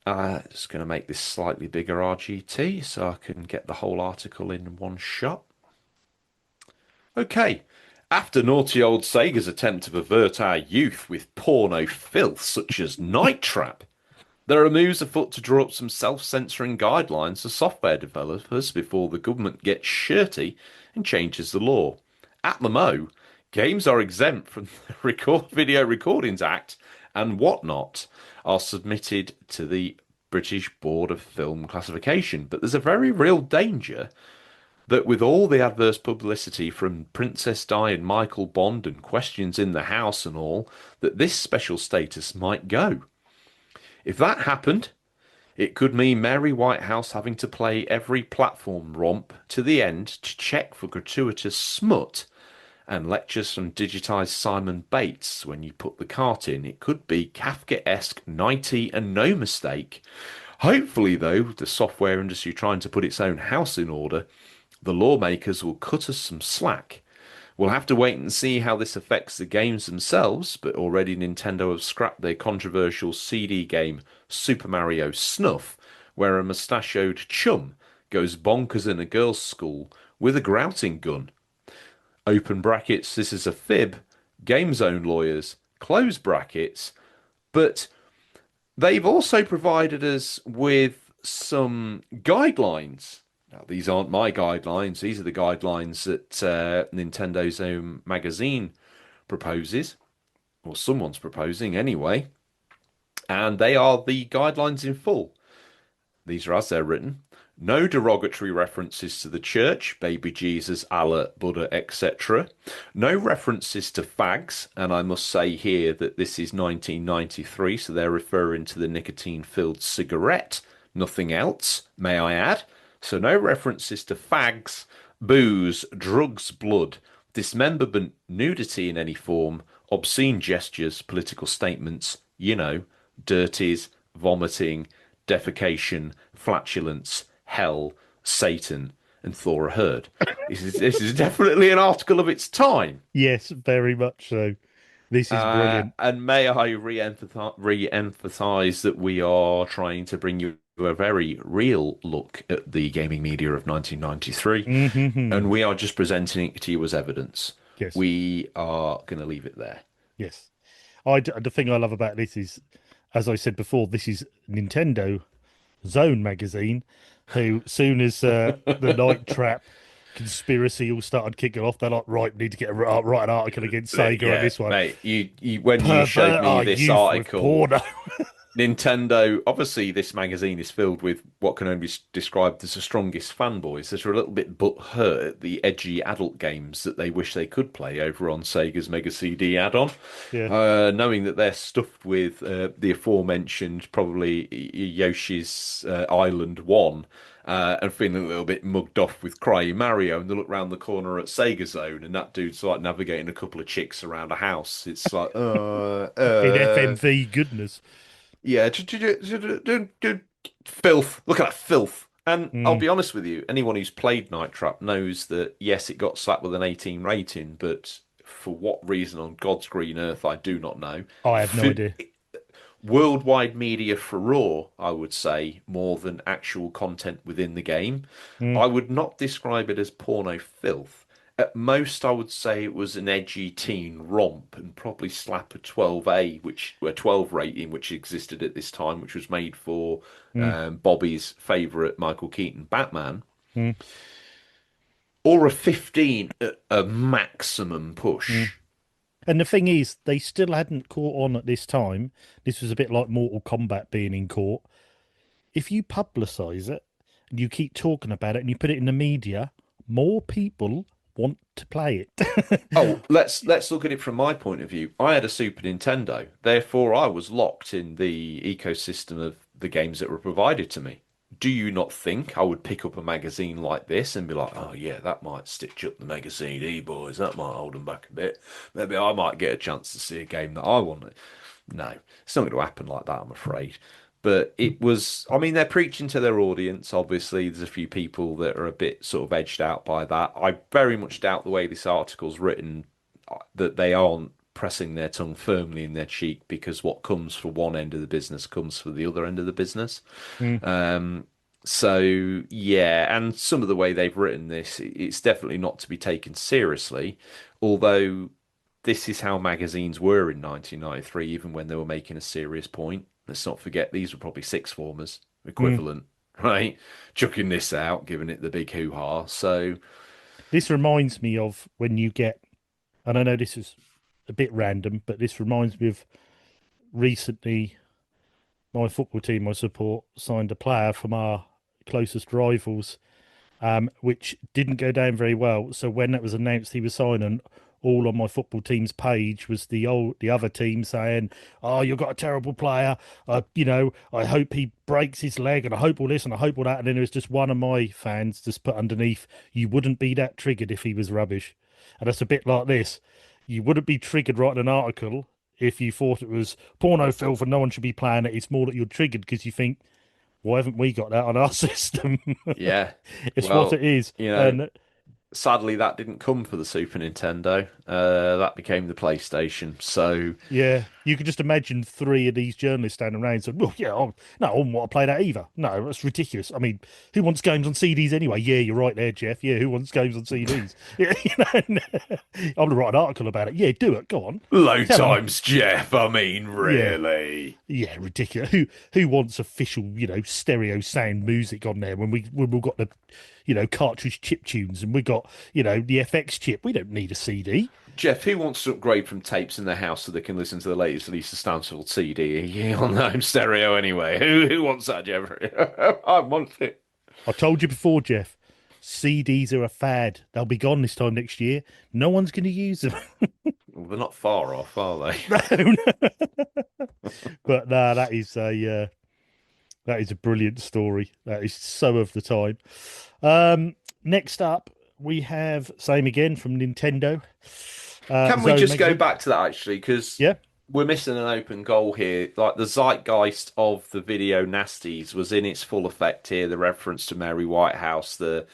Just going to make this slightly bigger RGT so I can get the whole article in one shot. Okay. After naughty old Sega's attempt to pervert our youth with porno filth such as Night Trap, there are moves afoot to draw up some self-censoring guidelines for software developers before the government gets shirty and changes the law. At the Mo, games are exempt from the Video Recordings Act and whatnot are submitted to the British Board of Film Classification. But there's a very real danger that with all the adverse publicity from Princess Di and Michael Bond and questions in the House and all, that this special status might go. If that happened, it could mean Mary Whitehouse having to play every platform romp to the end to check for gratuitous smut and lectures from digitised Simon Bates when you put the cart in. It could be Kafka-esque, nighty and no mistake. Hopefully, though, the software industry trying to put its own house in order, the lawmakers will cut us some slack. We'll have to wait and see how this affects the games themselves, but already Nintendo have scrapped their controversial CD game Super Mario Snuff, where a mustachioed chum goes bonkers in a girls' school with a grouting gun. Open brackets, this is a fib, Game Zone lawyers, close brackets, but they've also provided us with some guidelines. Now, these aren't my guidelines. These are the guidelines that Nintendo's own magazine proposes, or someone's proposing anyway. And they are the guidelines in full. These are as they're written. No derogatory references to the church, baby Jesus, Allah, Buddha, etc. No references to fags, and I must say here that this is 1993, so they're referring to the nicotine-filled cigarette, nothing else, may I add. So no references to fags, booze, drugs, blood, dismemberment, nudity in any form, obscene gestures, political statements, dirties, vomiting, defecation, flatulence, hell, Satan, and Thor Herd. This is definitely an article of its time. Yes, very much so. This is brilliant. And may I re-emphasize that we are trying to bring you a very real look at the gaming media of 1993, Hmm. and we are just presenting it to you as evidence. Yes, We are going to leave it there. yes. The thing I love about this is, as I said before, this is Nintendo Zone magazine, who soon as the Night Trap conspiracy all started kicking off, they're like, right, we need to get write an article against Sega on Yeah, this one. mate. You when you showed Pervert me our this youth with article, porno. Nintendo, obviously, this magazine is filled with what can only be described as the strongest fanboys that are a little bit butthurt at the edgy adult games that they wish they could play over on Sega's Mega CD add-on, Yeah. knowing that they're stuffed with the aforementioned, probably Yoshi's Island 1, and feeling a little bit mugged off with Crying Mario, and they look round the corner at Sega Zone, and that dude's like navigating a couple of chicks around a house. It's like, In FMV goodness. yeah, filth. Look at that filth. And I'll Mm, be honest with you, anyone who's played Night Trap knows that yes, it got slapped with an 18 rating, but for what reason on God's green earth, I do not know. I have no F idea. Worldwide media furore, I would say, more than actual content within the game. Mm, I would not describe it as porno filth. At most, I would say it was an edgy teen romp and probably slap a 12A, which a 12 rating, which existed at this time, which was made for mm, Bobby's favourite Michael Keaton Batman, mm, or a 15 at a maximum mm. push. And the thing is, they still hadn't caught on at this time. This was a bit like Mortal Kombat being in court. If you publicize it and you keep talking about it and you put it in the media, more people want to play it. Oh, let's look at it from my point of view. I had a Super Nintendo, therefore I was locked in the ecosystem of the games that were provided to me. do you not think I would pick up a magazine like this and be like, oh yeah, that might stitch up the magazine, boys, that might hold them back a bit. Maybe I might get a chance to see a game that I want. No, it's not going to happen like that, I'm afraid. But it was, I mean, they're preaching to their audience. Obviously, there's a few people that are a bit sort of edged out by that. I very much doubt the way this article's written that they aren't pressing their tongue firmly in their cheek because what comes for one end of the business comes for the other end of the business. Mm, So yeah, and some of the way they've written this, it's definitely not to be taken seriously. Although this is how magazines were in 1993, even when they were making a serious point. Let's not forget these were probably six formers mm. equivalent, right? Chucking this out, giving it the big hoo-ha. So This reminds me of when you get, and I know this is a bit random, but this reminds me of recently my football team I support signed a player from our closest rivals, which didn't go down very well. So when it was announced he was signing, all on my football team's page was the other team saying, "Oh, you've got a terrible player. I hope he breaks his leg, and I hope all this, and I hope all that." And then there was just one of my fans just put underneath, "You wouldn't be that triggered if he was rubbish," and that's a bit like this. You wouldn't be triggered writing an article if you thought it was porno filth and no one should be playing it. It's more that you're triggered because you think, why haven't we got that on our system? yeah, It's what it well, is. you know, And sadly that didn't come for the Super Nintendo. That became the PlayStation. So yeah, you could just imagine three of these journalists standing around saying, "Well, yeah, no, I wouldn't want to play that either. No, that's ridiculous. I mean, who wants games on CDs anyway?" Yeah, you're right there, Jeff. Yeah, who wants games on CDs? Yeah, I'm gonna write an article about it. Yeah, do it. Go on, low tell them. times, Jeff. I mean, Yeah, really. yeah, ridiculous. Who wants official, stereo sound music on there when we've got the, cartridge chip tunes and we got, the FX chip. We don't need a CD. Jeff, who wants to upgrade from tapes in their house so they can listen to the latest Lisa Stansfield CD on home stereo anyway? Who wants that, Jeff? I want it. I told you before, Jeff. CDs are a fad. They'll be gone this time next year. No one's going to use them. Well, they're not far off, are they? No, but no, that is a brilliant story. That is so of the time. Next up, we have same again from Nintendo. Can we Zone just go magazine. back to that actually? Because Yeah. we're missing an open goal here. Like the zeitgeist of the video nasties was in its full effect here. The reference to Mary Whitehouse, the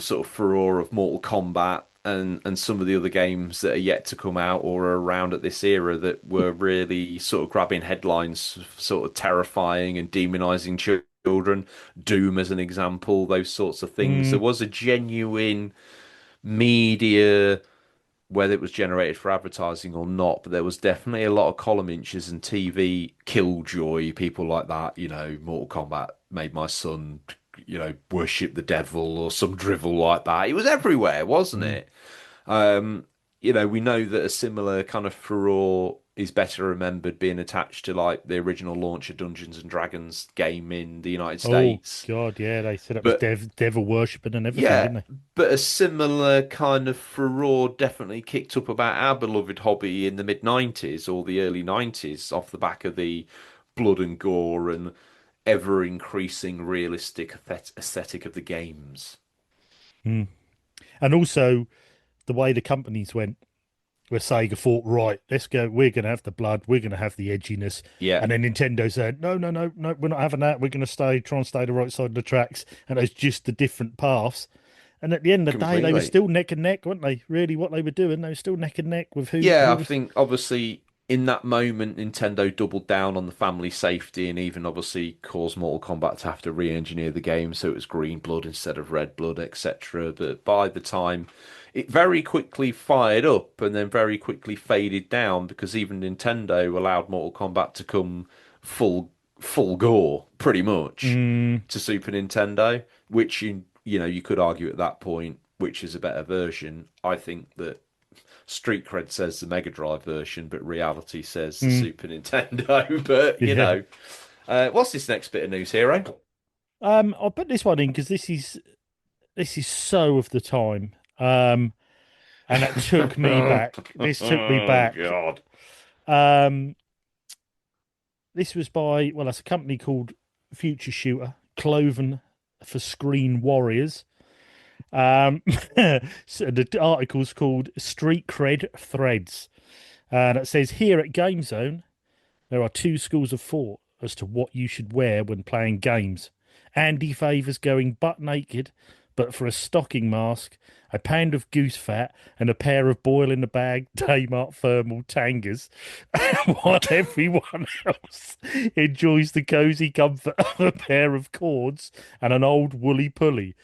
sort of furore of Mortal Kombat, and some of the other games that are yet to come out or are around at this era that were really sort of grabbing headlines, sort of terrifying and demonizing children. Doom, as an example, those sorts of things. There Mm, was a genuine media, whether it was generated for advertising or not, but there was definitely a lot of column inches and TV killjoy, people like that. Mortal Kombat made my son, worship the devil or some drivel like that. It was everywhere, wasn't mm. it? We know that a similar kind of furore is better remembered being attached to like the original launch of Dungeons and Dragons game in the United Oh States. God, yeah, they said it was But devil worshipping and everything, yeah, didn't but a similar kind of furore definitely kicked up about our beloved hobby in the mid 90s or the early 90s off the back of the blood and gore and ever increasing realistic aesthetic of the games. they? Mm. And also the way the companies went, where Sega thought, right, let's go, we're going to have the blood, we're going to have the edginess. Yeah, And then Nintendo said, no, no, no, no, we're not having that. We're going to try and stay the right side of the tracks. And it's just the different paths. And at the end of the day, they were completely. still neck and neck, weren't they? Really, what they were doing, they were still neck and neck with Yeah, who I was. think obviously in that moment, Nintendo doubled down on the family safety and even obviously caused Mortal Kombat to have to re-engineer the game so it was green blood instead of red blood, etc. But by the time it very quickly fired up and then very quickly faded down because even Nintendo allowed Mortal Kombat to come full full gore pretty much Mm, to Super Nintendo, which you could argue at that point which is a better version. I think that Street cred says the Mega Drive version, but reality says the mm, Super Nintendo. But yeah. what's this next bit of news, hero? I'll put this one in because this is so of the time. And that took me back. This took me Oh back. God! Um, this was by, well, that's a company called future shooter, cloven for screen warriors. So the article's called Street Cred Threads. And it says here at Game Zone, there are two schools of thought as to what you should wear when playing games. Andy favours going butt naked, but for a stocking mask, a pound of goose fat, and a pair of boil in the bag Daymark thermal tangas, while everyone else enjoys the cosy comfort of a pair of cords and an old woolly pulley.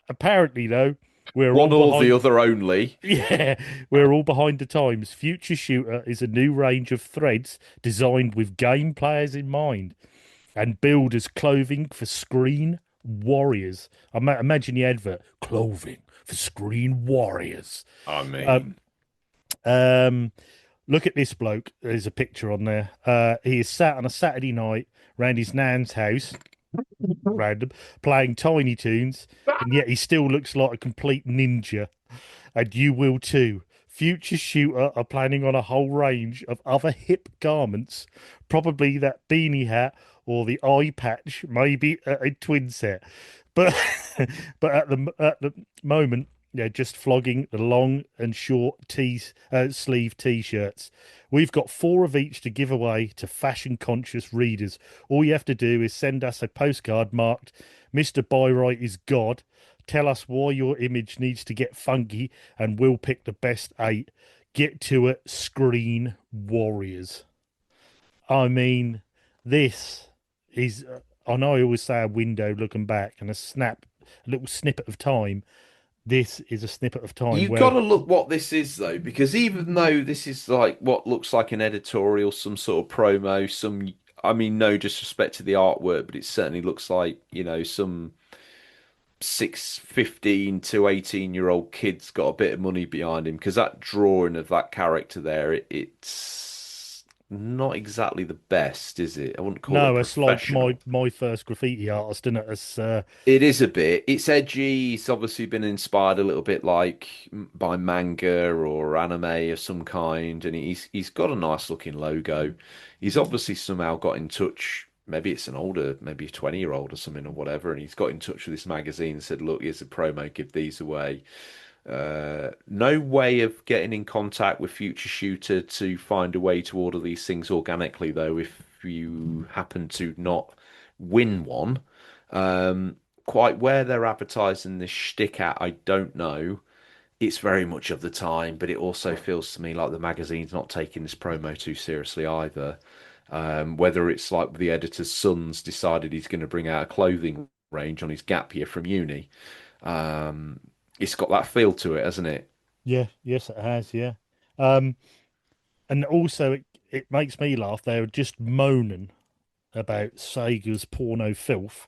Apparently, though, we're all One or the behind. other only. Yeah, we're all behind the times. Future Shooter is a new range of threads designed with game players in mind and billed as clothing for screen warriors. Imagine the advert, clothing for screen warriors. I Um, mean, um, Look at this bloke. There's a picture on there. He is sat on a Saturday night round his nan's house, random, playing Tiny Toons, and yet he still looks like a complete ninja. And you will too. Future Shooter are planning on a whole range of other hip garments, probably that beanie hat or the eye patch, maybe a twin set. But but at the moment, they're just flogging the long and short sleeve t-shirts. We've got four of each to give away to fashion conscious readers. All you have to do is send us a postcard marked Mr. Byright is God. Tell us why your image needs to get funky, and we'll pick the best eight. Get to it, screen warriors. I mean, this is. I know I always say a window looking back and a little snippet of time. This is a snippet of time you've where got to look what this is though, because even though this is like what looks like an editorial, some sort of promo, I mean, no disrespect to the artwork, but it certainly looks like, some 15 to 18-year-old kid's got a bit of money behind him because that drawing of that character there, it's not exactly the best, is it? I wouldn't call it no, it's like professional. my first graffiti artist, isn't it? It's It is a bit. It's edgy. It's obviously been inspired a little bit like by manga or anime of some kind, and he's got a nice looking logo. He's obviously somehow got in touch. Maybe it's an older, maybe a 20-year-old or something or whatever, and he's got in touch with this magazine and said, "Look, here's a promo. Give these away." No way of getting in contact with Future Shooter to find a way to order these things organically, though, if you happen to not win one. Quite where they're advertising this shtick at, I don't know. It's very much of the time, but it also feels to me like the magazine's not taking this promo too seriously either. Whether it's like the editor's son's decided he's going to bring out a clothing range on his gap year from uni. Um, it's got that feel to it, hasn't it? yeah, yes, it has, yeah. Um, and also it makes me laugh. They're just moaning about Sega's porno filth,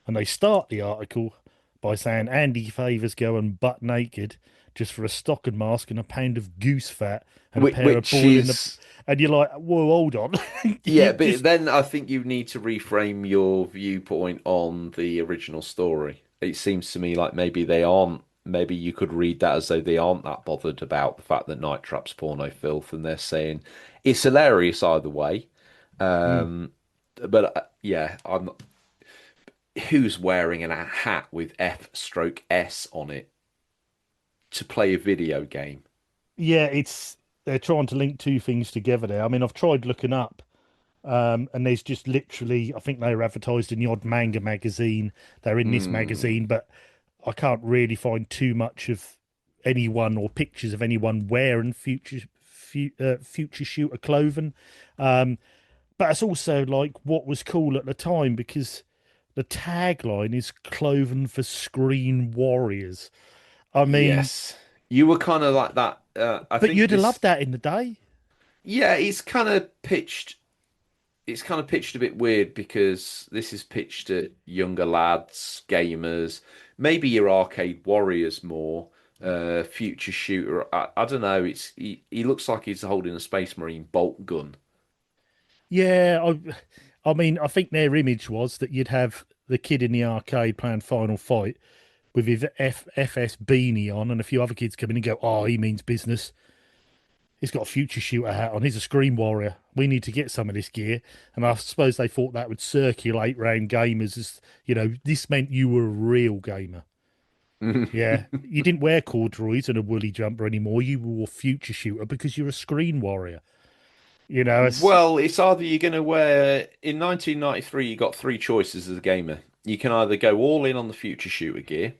and they start the article by saying Andy favours going butt naked just for a stocking mask and a pound of goose fat and a pair of Which boil in the. is, And you're like, whoa, hold on, you yeah, but just then I think you need to reframe your viewpoint on the original story. It seems to me like maybe they aren't, maybe you could read that as though they aren't that bothered about the fact that Night Trap's porno filth, and they're saying it's hilarious either way. Mm. But yeah, who's wearing a hat with F stroke S on it to play a video game? Yeah, it's they're trying to link two things together there. I mean, I've tried looking up. And there's just literally, I think they were advertised in the odd manga magazine. They're in this Hmm. magazine, but I can't really find too much of anyone or pictures of anyone wearing future shooter clothing. Um, but it's also like what was cool at the time because the tagline is clothing for screen warriors. I mean, Yes, you were kind of like that. I but think you'd have this, loved that in the day. yeah, it's kind of pitched. It's kind of pitched a bit weird because this is pitched at younger lads, gamers, maybe your arcade warriors more. Future shooter. I don't know. He looks like he's holding a Space Marine bolt gun. Yeah, I mean, I think their image was that you'd have the kid in the arcade playing Final Fight with his FS beanie on, and a few other kids come in and go, "Oh, he means business." He's got a future shooter hat on. He's a screen warrior. We need to get some of this gear. And I suppose they thought that would circulate round gamers as, this meant you were a real gamer. Yeah. You didn't wear corduroys and a woolly jumper anymore. You wore future shooter because you're a screen warrior. It's Well, it's either you're going to wear in 1993 you got three choices as a gamer. You can either go all in on the future shooter gear,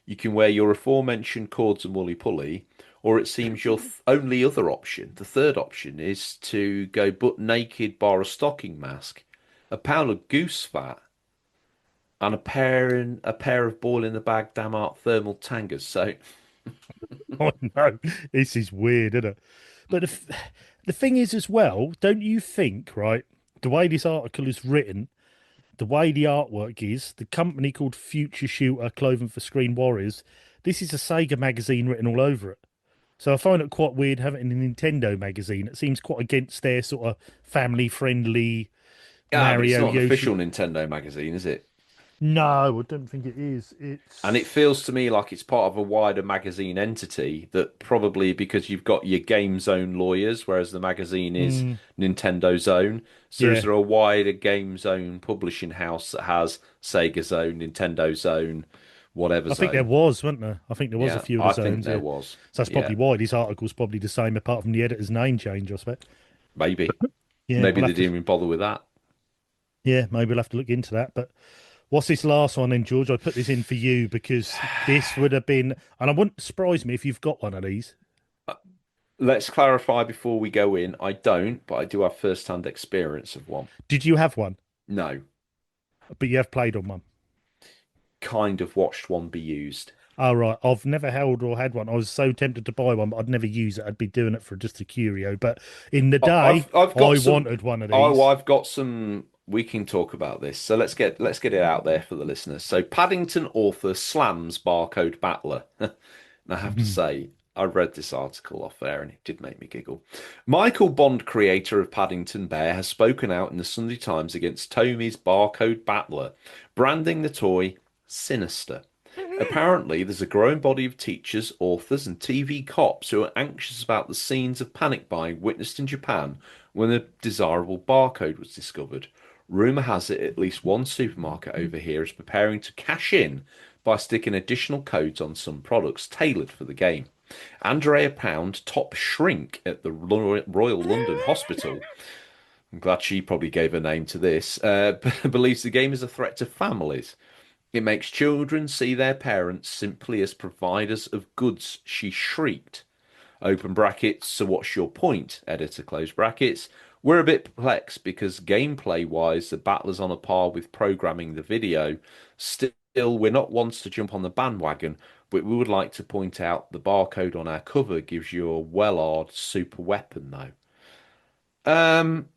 you can wear your aforementioned cords and woolly pulley, or it seems your only other option, the third option, is to go butt naked, bar a stocking mask, a pound of goose fat, and a pair of ball in the bag damn art thermal tangers. So I know this is weird, isn't it? But the thing is, as well, don't you think, right? The way this article is written, the way the artwork is, the company called Future Shooter Clothing for Screen Warriors, this is a Sega magazine written all over it. So I find it quite weird having a Nintendo magazine. It seems quite against their sort of family-friendly yeah, but it's Mario not an official Yoshi. Nintendo magazine, is it? No, I don't think it is. And it It's feels to me like it's part of a wider magazine entity that probably because you've got your Game Zone lawyers, whereas the magazine is mm, Nintendo Zone. So is yeah. there a wider Game Zone publishing house that has Sega Zone, Nintendo Zone, whatever I think there zone? was, wasn't there? I think there was a Yeah, few of the I think zones, there yeah. was. So that's Yeah, probably why this article's probably the same, apart from the editor's name change, I expect. maybe. Yeah, Maybe they didn't even bother with that. maybe we'll have to look into that. But what's this last one then, George? I put this in for you because this would have been, and I wouldn't surprise me if you've got one of these. Let's clarify before we go in. I don't, but I do have first-hand experience of one. Did you have one? No, But you have played on one. kind of watched one be used. Oh, right. I've never held or had one. I was so tempted to buy one, but I'd never use it. I'd be doing it for just a curio. But in the day, I've got I some. wanted one of Oh, these. I've got some. We can talk about this. So let's get it out there for the listeners. So Paddington author slams barcode battler. And I have to say, I read this article off there, and it did make me giggle. Michael Bond, creator of Paddington Bear, has spoken out in the Sunday Times against Tommy's barcode battler, branding the toy sinister. Apparently, there's a growing body of teachers, authors, and TV cops who are anxious about the scenes of panic buying witnessed in Japan when a desirable barcode was discovered. Rumour has it at least one supermarket over here is preparing to cash in by sticking additional codes on some products tailored for the game. Andrea Pound, top shrink at the Royal London Hospital, I'm glad she probably gave her name to this, believes the game is a threat to families. It makes children see their parents simply as providers of goods, she shrieked. Open brackets, so what's your point, editor, close brackets. We're a bit perplexed because gameplay wise, the battler's on a par with programming the video. Still, we're not ones to jump on the bandwagon, but we would like to point out the barcode on our cover gives you a well-oiled super weapon, though. Um,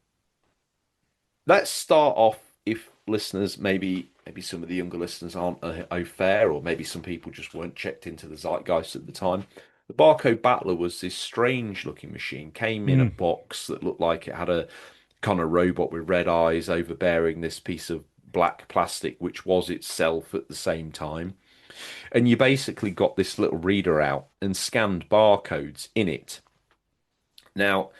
let's start off if listeners, maybe some of the younger listeners aren't au fair, or maybe some people just weren't checked into the zeitgeist at the time. The Barcode Battler was this strange looking machine, came in a Mm. box that looked like it had a kind of robot with red eyes overbearing this piece of black plastic, which was itself at the same time. And you basically got this little reader out and scanned barcodes in it. Now,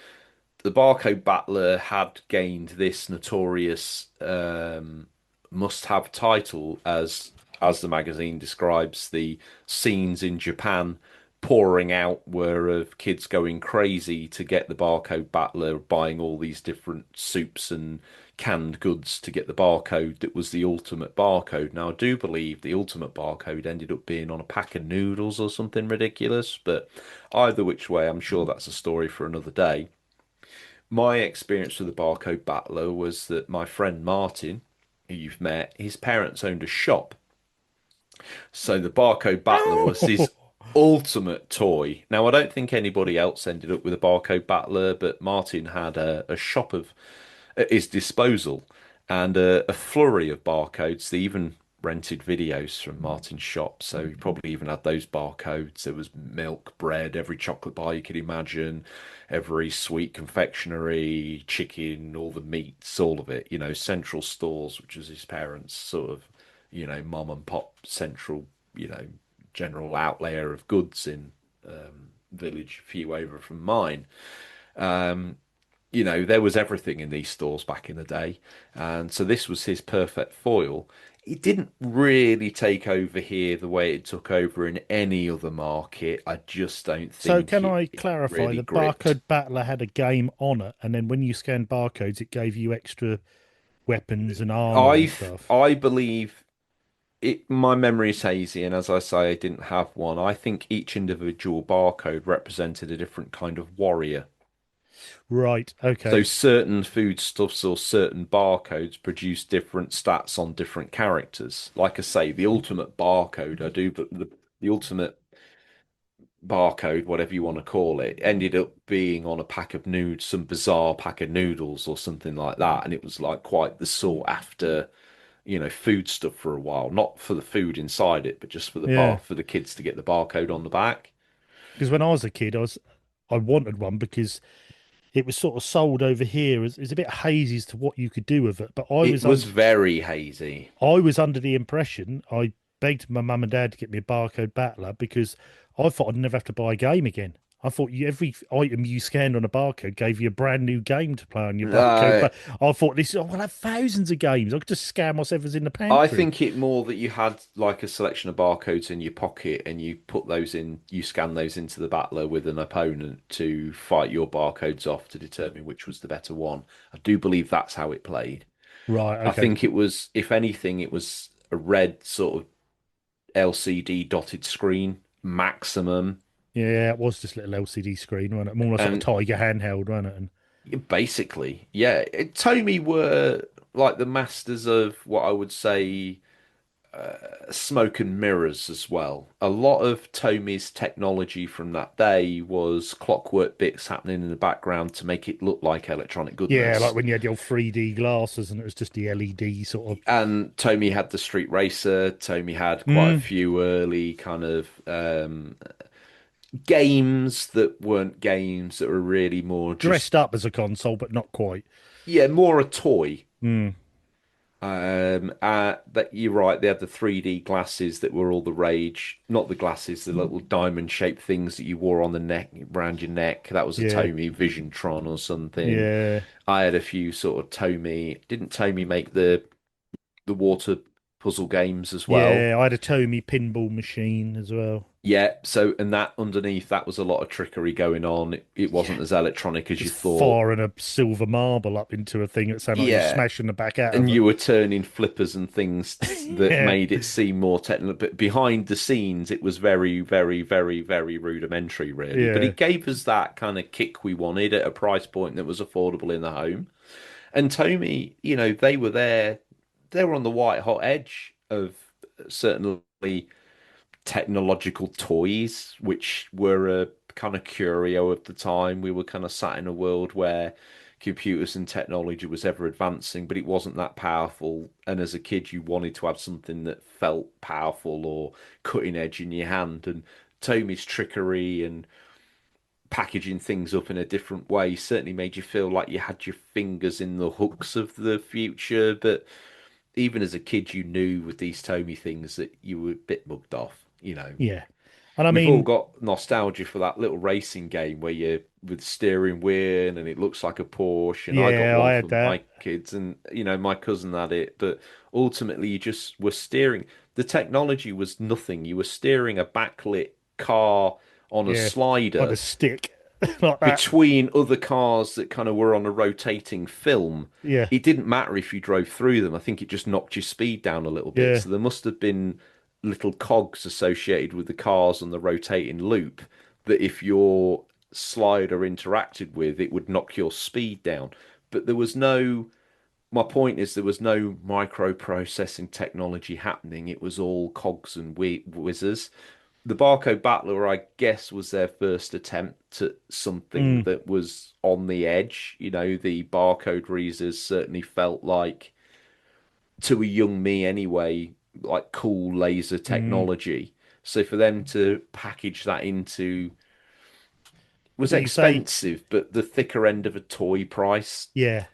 the Barcode Battler had gained this notorious must-have title as the magazine describes the scenes in Japan pouring out were of kids going crazy to get the Barcode Battler, buying all these different soups and canned goods to get the barcode that was the ultimate barcode. Now, I do believe the ultimate barcode ended up being on a pack of noodles or something ridiculous, but either which way, I'm sure that's a story for another day. My experience with the Barcode Battler was that my friend Martin, who you've met, his parents owned a shop. So the Barcode Battler was his ultimate toy. Now, I don't think anybody else ended up with a Barcode Battler, but Martin had a shop at his disposal and a flurry of barcodes. They even rented videos from Martin's shop, so he probably even had those barcodes. There was milk, bread, every chocolate bar you could imagine, every sweet confectionery, chicken, all the meats, all of it. Central Stores, which was his parents' sort of, mom and pop central, general outlayer of goods in village, a few over from mine. Um, there was everything in these stores back in the day. And so this was his perfect foil. It didn't really take over here the way it took over in any other market. I just don't So think can I it clarify? really The gripped. Barcode Battler had a game on it, and then when you scanned barcodes, it gave you extra weapons and armor and stuff. I believe it. My memory is hazy, and as I say, I didn't have one. I think each individual barcode represented a different kind of warrior. Right. So Okay. certain foodstuffs or certain barcodes produce different stats on different characters. Like I say, the ultimate barcode, I do, but the ultimate barcode, whatever you want to call it, ended up being on a pack of nudes, some bizarre pack of noodles or something like that. And it was like quite the sought after, food stuff for a while. Not for the food inside it, but just for the Yeah. for the kids to get the barcode on the back. Because when I was a kid, I wanted one because it was sort of sold over here as a bit hazy as to what you could do with it. But It was very hazy. I was under the impression I begged my mum and dad to get me a barcode battler because I thought I'd never have to buy a game again. I thought every item you scanned on a barcode gave you a brand new game to play on your barcode. Uh, But I thought this, oh, I'll have thousands of games. I could just scan whatever's in the I pantry. think it more that you had like a selection of barcodes in your pocket and you put those in, you scan those into the battler with an opponent to fight your barcodes off to determine which was the better one. I do believe that's how it played. Right. I Okay. think it was, if anything, it was a red sort of LCD dotted screen maximum. Yeah, it was just a little LCD screen, wasn't it? More like sort of And Tiger handheld, wasn't it? And basically, yeah, Tomy were like the masters of what I would say smoke and mirrors as well. A lot of Tomy's technology from that day was clockwork bits happening in the background to make it look like electronic yeah, like goodness. when you had your 3D glasses and it was just the LED sort of. And Tomy had the Street Racer. Tomy had quite a Mm, few early kind of games that weren't games that were really more just, dressed up as a console, but not quite. yeah, more a toy. Mm, That you're right. They had the 3D glasses that were all the rage. Not the glasses, the little diamond-shaped things that you wore on the neck, around your neck. That was a yeah, Tomy Visiontron or something. yeah, I had a few sort of Tomy. Didn't Tomy make the water puzzle games as well? yeah. I had a Tomy pinball machine as well. Yeah. So and that underneath that was a lot of trickery going on. It Yeah, wasn't as electronic as you just thought. firing a silver marble up into a thing that sounded like you're Yeah. smashing the back out And of you were turning flippers and things it. that Yeah, made it seem more technical. But behind the scenes, it was very, very, very, very rudimentary, really. But yeah, it gave us that kind of kick we wanted at a price point that was affordable in the home. And Tommy, they were there. They were on the white hot edge of certainly technological toys, which were a kind of curio of the time. We were kind of sat in a world where computers and technology was ever advancing, but it wasn't that powerful. And as a kid, you wanted to have something that felt powerful or cutting edge in your hand. And Tomy's trickery and packaging things up in a different way certainly made you feel like you had your fingers in the hooks of the future. But even as a kid, you knew with these Tomy things that you were a bit mugged off. yeah. And I We've all mean, got nostalgia for that little racing game where you with steering wheel and it looks like a Porsche. And I got yeah, I one had for that. my kids, and my cousin had it. But ultimately, you just were steering. The technology was nothing. You were steering a backlit car on a Yeah, on a slider stick like that. between other cars that kind of were on a rotating film. Yeah, It didn't matter if you drove through them. I think it just knocked your speed down a little bit. yeah, So there must have been little cogs associated with the cars on the rotating loop that if your slider interacted with, it would knock your speed down. But there was no, my point is, there was no microprocessing technology happening. It was all cogs and whizzers. The Barcode Battler, I guess, was their first attempt at something mm, that was on the edge. The barcode readers certainly felt like, to a young me anyway, like cool laser mm. technology. So for them to package that into was So you say, expensive, but the thicker end of a toy price, yeah.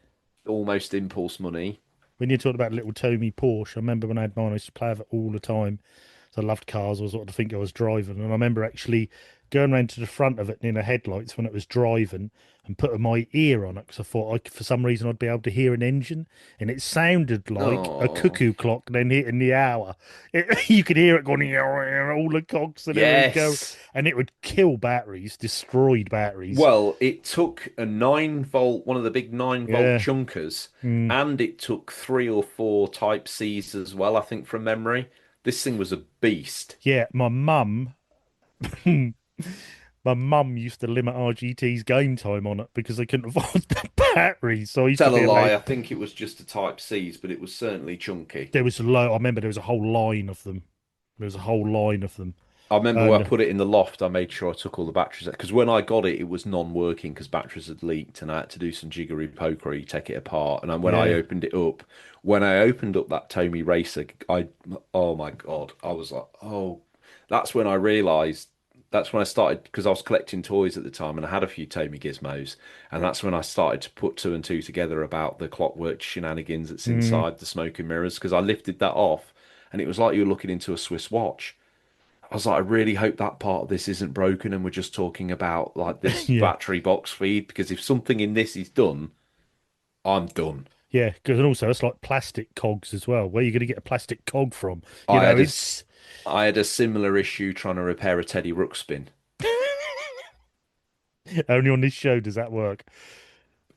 almost impulse money. When you talked about little Tommy Porsche, I remember when I had mine, I used to play with it all the time. So I loved cars. I was sort of think I was driving, and I remember actually going round to the front of it in the headlights when it was driving and putting my ear on it because I thought for some reason I'd be able to hear an engine, and it sounded like a Oh, cuckoo clock then hitting the hour. You could hear it going, all the cogs and everything go, yes. and it would kill batteries, destroyed batteries. Well, it took a 9 volt, one of the big 9 volt Yeah. chunkers, Mm. and it took 3 or 4 Type C's as well, I think, from memory. This thing was a beast. Yeah, my mum, my mum used to limit RGT's game time on it because they couldn't afford the batteries. So I used to Tell a be allowed. lie, I think it was just a Type C's, but it was certainly chunky. There was a low. I remember there was a whole line of them. There was a whole line of them, I remember when I and put it in the loft, I made sure I took all the batteries out because when I got it, it was non-working because batteries had leaked, and I had to do some jiggery pokery, take it apart. And then yeah, when I opened up that Tomy Racer, oh my God, I was like, oh, that's when I realised. That's when I started because I was collecting toys at the time, and I had a few Tomy gizmos, and that's when I started to put two and two together about the clockwork shenanigans that's mm, inside the smoke and mirrors because I lifted that off, and it was like you were looking into a Swiss watch. I was like, I really hope that part of this isn't broken and we're just talking about like this yeah, battery box feed because if something in this is done, I'm done. yeah. Because and also it's like plastic cogs as well. Where are you going to get a plastic cog from? You I know, had a, it's s- I had a similar issue trying to repair a Teddy Ruxpin. only on this show does that work.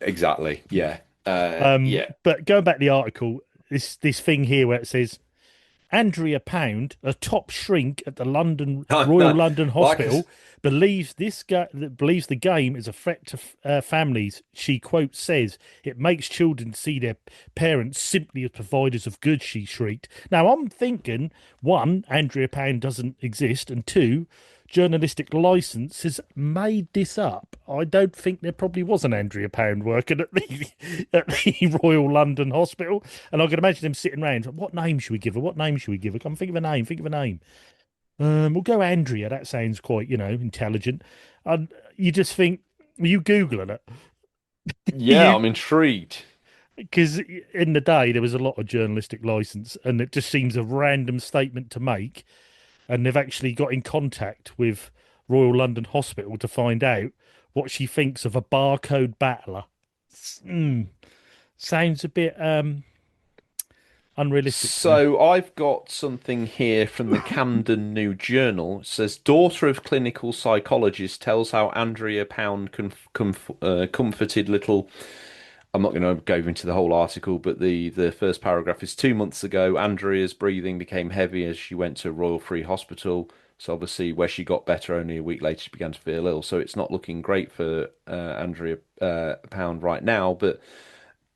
Exactly. Yeah. Yeah. But going back to the article, this thing here where it says Andrea Pound, a top shrink at the London Royal London Like I, Hospital, believes the game is a threat to families. She quote says it makes children see their parents simply as providers of goods. She shrieked. Now I'm thinking one, Andrea Pound doesn't exist, and two, journalistic license has made this up. I don't think there probably was an Andrea Pound working at the at the Royal London Hospital, and I can imagine them sitting around. What name should we give her? What name should we give her? Come think of a name. Think of a name. We'll go Andrea. That sounds quite, intelligent. And you just think you googling it, yeah, you I'm intrigued. because in the day there was a lot of journalistic license, and it just seems a random statement to make. And they've actually got in contact with Royal London Hospital to find out what she thinks of a barcode battler. Mm, sounds a bit unrealistic to me. So I've got something here from the Camden New Journal. It says daughter of clinical psychologist tells how Andrea Pound comforted little. I'm not going to go into the whole article, but the first paragraph is 2 months ago. Andrea's breathing became heavy as she went to Royal Free Hospital. So obviously, where she got better, only a week later she began to feel ill. So it's not looking great for Andrea Pound right now, but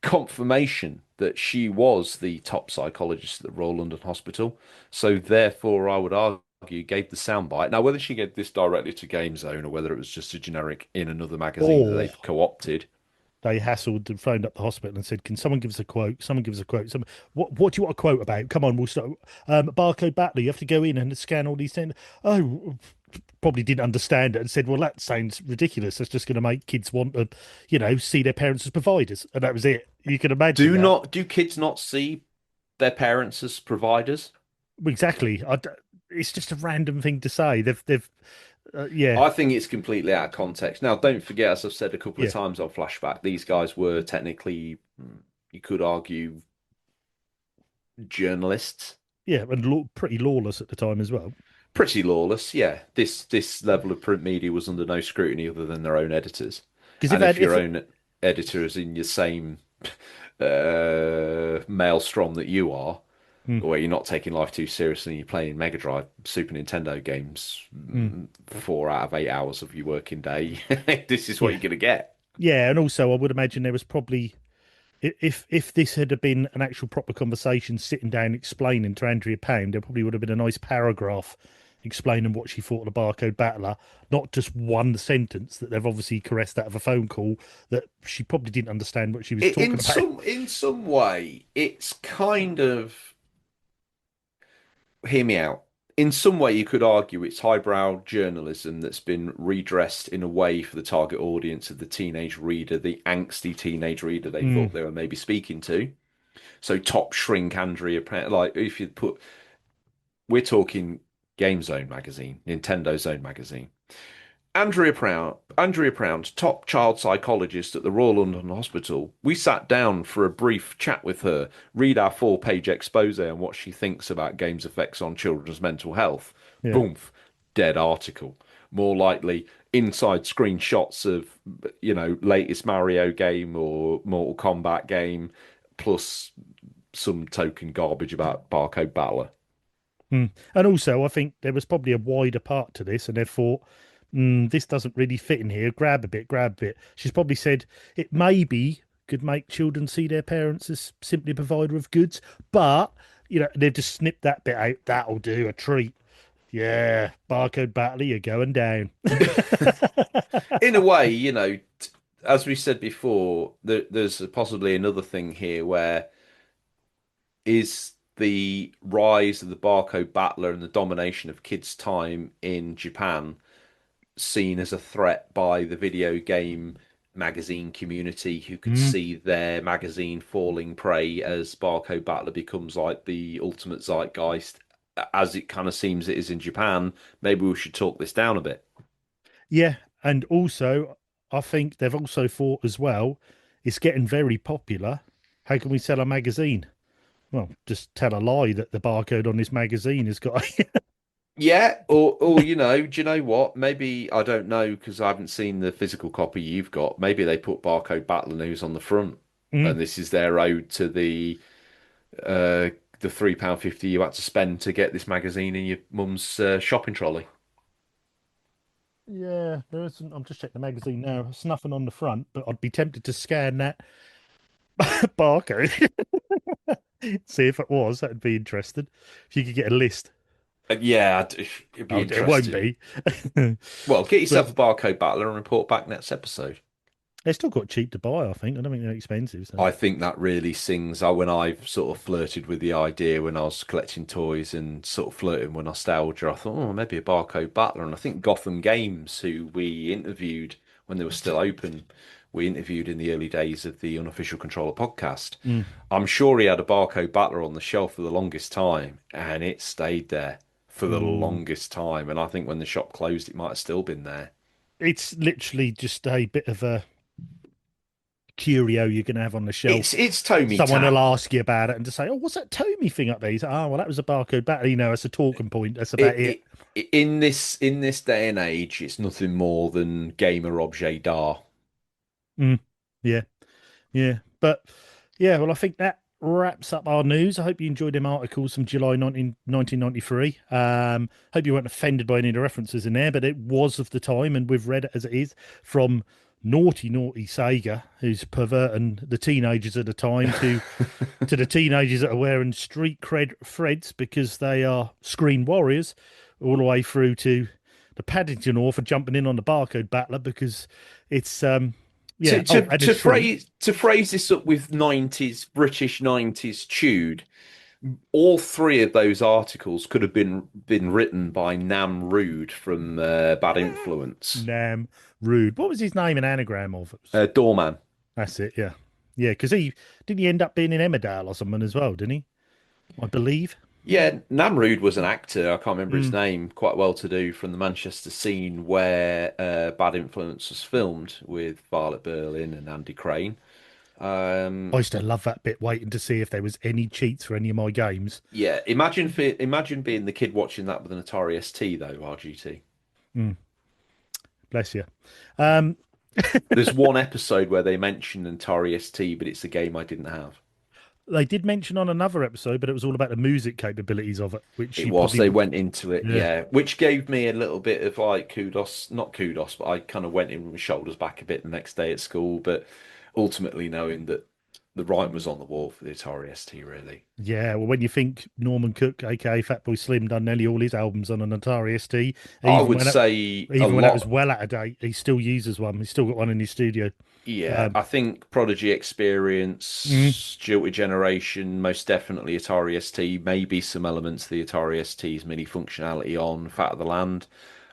confirmation that she was the top psychologist at the Royal London Hospital. So therefore, I would argue gave the soundbite. Now, whether she gave this directly to Game Zone or whether it was just a generic in another magazine that Or they've co-opted. they hassled and phoned up the hospital and said, "Can someone give us a quote? Someone give us a quote. What do you want a quote about? Come on, we'll start. Barcode battler. You have to go in and scan all these things." Oh, probably didn't understand it and said, "Well, that sounds ridiculous. That's just going to make kids want to, see their parents as providers." And that was it. You can imagine that. Do kids not see their parents as providers? Exactly. It's just a random thing to say. Yeah, I think it's completely out of context. Now, don't forget, as I've said a couple of yeah, times on Flashback, these guys were technically, you could argue, journalists. yeah, and pretty lawless at the time as well. Pretty lawless, yeah. This level of print media was under no scrutiny other than their own editors. Because And if your own editor is in your same maelstrom that you are, mm, where you're not taking life too seriously and you're playing Mega Drive, Super Nintendo games mm, 4 out of 8 hours of your working day, this is what yeah, you're gonna get. yeah, and also I would imagine there was probably if this had been an actual proper conversation, sitting down explaining to Andrea Pound, there probably would have been a nice paragraph explaining what she thought of the barcode battler, not just one sentence that they've obviously caressed out of a phone call that she probably didn't understand what she was In talking about. some way, it's kind of hear me out. In some way, you could argue it's highbrow journalism that's been redressed in a way for the target audience of the teenage reader, the angsty teenage reader they Mm, thought they were maybe speaking to. So top shrink Andrea, like if you we're talking Game Zone magazine, Nintendo Zone magazine. Andrea Pround, top child psychologist at the Royal London Hospital. We sat down for a brief chat with her, read our 4-page expose on what she thinks about games' effects on children's mental health. Yeah. Boom, dead article. More likely, inside screenshots of, latest Mario game or Mortal Kombat game, plus some token garbage about Barcode Battler. Mm. And also, I think there was probably a wider part to this, and they thought, this doesn't really fit in here. Grab a bit, grab a bit. She's probably said it maybe could make children see their parents as simply a provider of goods, but they've just snipped that bit out. That'll do, a treat. Yeah, barcode battle, you're going down. In a way, as we said before, there's possibly another thing here where is the rise of the barcode battler and the domination of kids' time in Japan seen as a threat by the video game magazine community who could Mm, see their magazine falling prey as barcode battler becomes like the ultimate zeitgeist, as it kind of seems it is in Japan. Maybe we should talk this down a bit. yeah, and also, I think they've also thought as well, it's getting very popular. How can we sell a magazine? Well, just tell a lie that the barcode on this magazine has got. Yeah, or do you know what? Maybe I don't know because I haven't seen the physical copy you've got. Maybe they put Barcode Battle News on the front, Mm, and this is their ode to uh the £3.50 you had to spend to get this magazine in your mum's shopping trolley. yeah, there isn't. I'm just checking the magazine now. There's nothing on the front, but I'd be tempted to scan that barcode. See if it was. That'd be interesting. If you could get a list. Yeah, it'd be Oh, it won't interesting. be. Well, get But yourself a Barcode Battler and report back next episode. they're still quite cheap to buy, I think. I don't think they're expensive. So. I think that really sings when I've sort of flirted with the idea when I was collecting toys and sort of flirting with nostalgia. I thought, oh, maybe a Barcode Battler. And I think Gotham Games, who we interviewed when they were still open, we interviewed in the early days of the Unofficial Controller podcast. Mm, I'm sure he had a Barcode Battler on the shelf for the longest time, and it stayed there for the mm. longest time. And I think when the shop closed, it might have still been there. It's literally just a bit of a curio you're going to have on the It's shelf. it's Tommy Someone will Tap. ask you about it and just say, "Oh, what's that Tommy thing up there?" You say, "Oh, well, that was a barcode battle." It's a talking point. That's about it, it. it, in this day and age, it's nothing more than gamer objet d'art. Mm, yeah, yeah. But yeah, well, I think that wraps up our news. I hope you enjoyed them articles from July 1993. Hope you weren't offended by any of the references in there, but it was of the time, and we've read it as it is from naughty, naughty Sega, who's perverting the teenagers at the time, to the teenagers that are wearing street cred threads because they are screen warriors, all the way through to the Paddington author jumping in on the barcode battler because it's To yeah. Oh, to and to it's free. phrase this up with British 90s chewed, all three of those articles could have been written by Nam Rude from Bad Influence. Nam Rude. What was his name in anagram of? It was, Doorman. that's it. Yeah, yeah. Because he end up being in Emmerdale or something as well, didn't he? I believe. Yeah, Namrud was an actor. I can't remember his Mm. name. Quite well to do from the Manchester scene where Bad Influence was filmed with Violet Berlin and Andy Crane. I used to love that bit, waiting to see if there was any cheats for any of my games. Yeah, imagine being the kid watching that with an Atari ST though, RGT. Mm. Bless you. Um, There's one episode where they mention Atari ST, but it's a game I didn't have. they did mention on another episode, but it was all about the music capabilities of it, which It you was. probably They would. went into it, Yeah. yeah, which gave me a little bit of like kudos, not kudos, but I kind of went in with my shoulders back a bit the next day at school. But ultimately, knowing that the writing was on the wall for the Atari ST, really. Yeah, well, when you think Norman Cook, aka Fatboy Slim, done nearly all his albums on an Atari ST, I even would when say a even when that was lot. well out of date, he still uses one. He's still got one in his studio. Yeah, Um, I think Prodigy mm, Experience, Jilted Generation, most definitely Atari ST, maybe some elements of the Atari ST's mini functionality on Fat of the Land.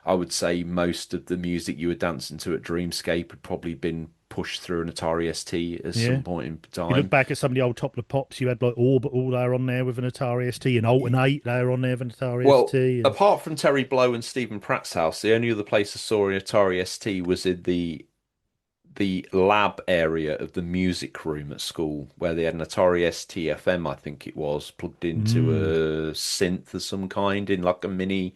I would say most of the music you were dancing to at Dreamscape had probably been push through an Atari ST at Yeah. some point in You look time. back at some of the old top of the pops, you had like Orbital there on there with an Atari ST, and Alternate there on there with an Atari Well, ST, and apart from Terry Blow and Stephen Pratt's house, the only other place I saw an Atari ST was in the lab area of the music room at school, where they had an Atari ST FM, I think it was, plugged into mm, a synth of some kind in like a mini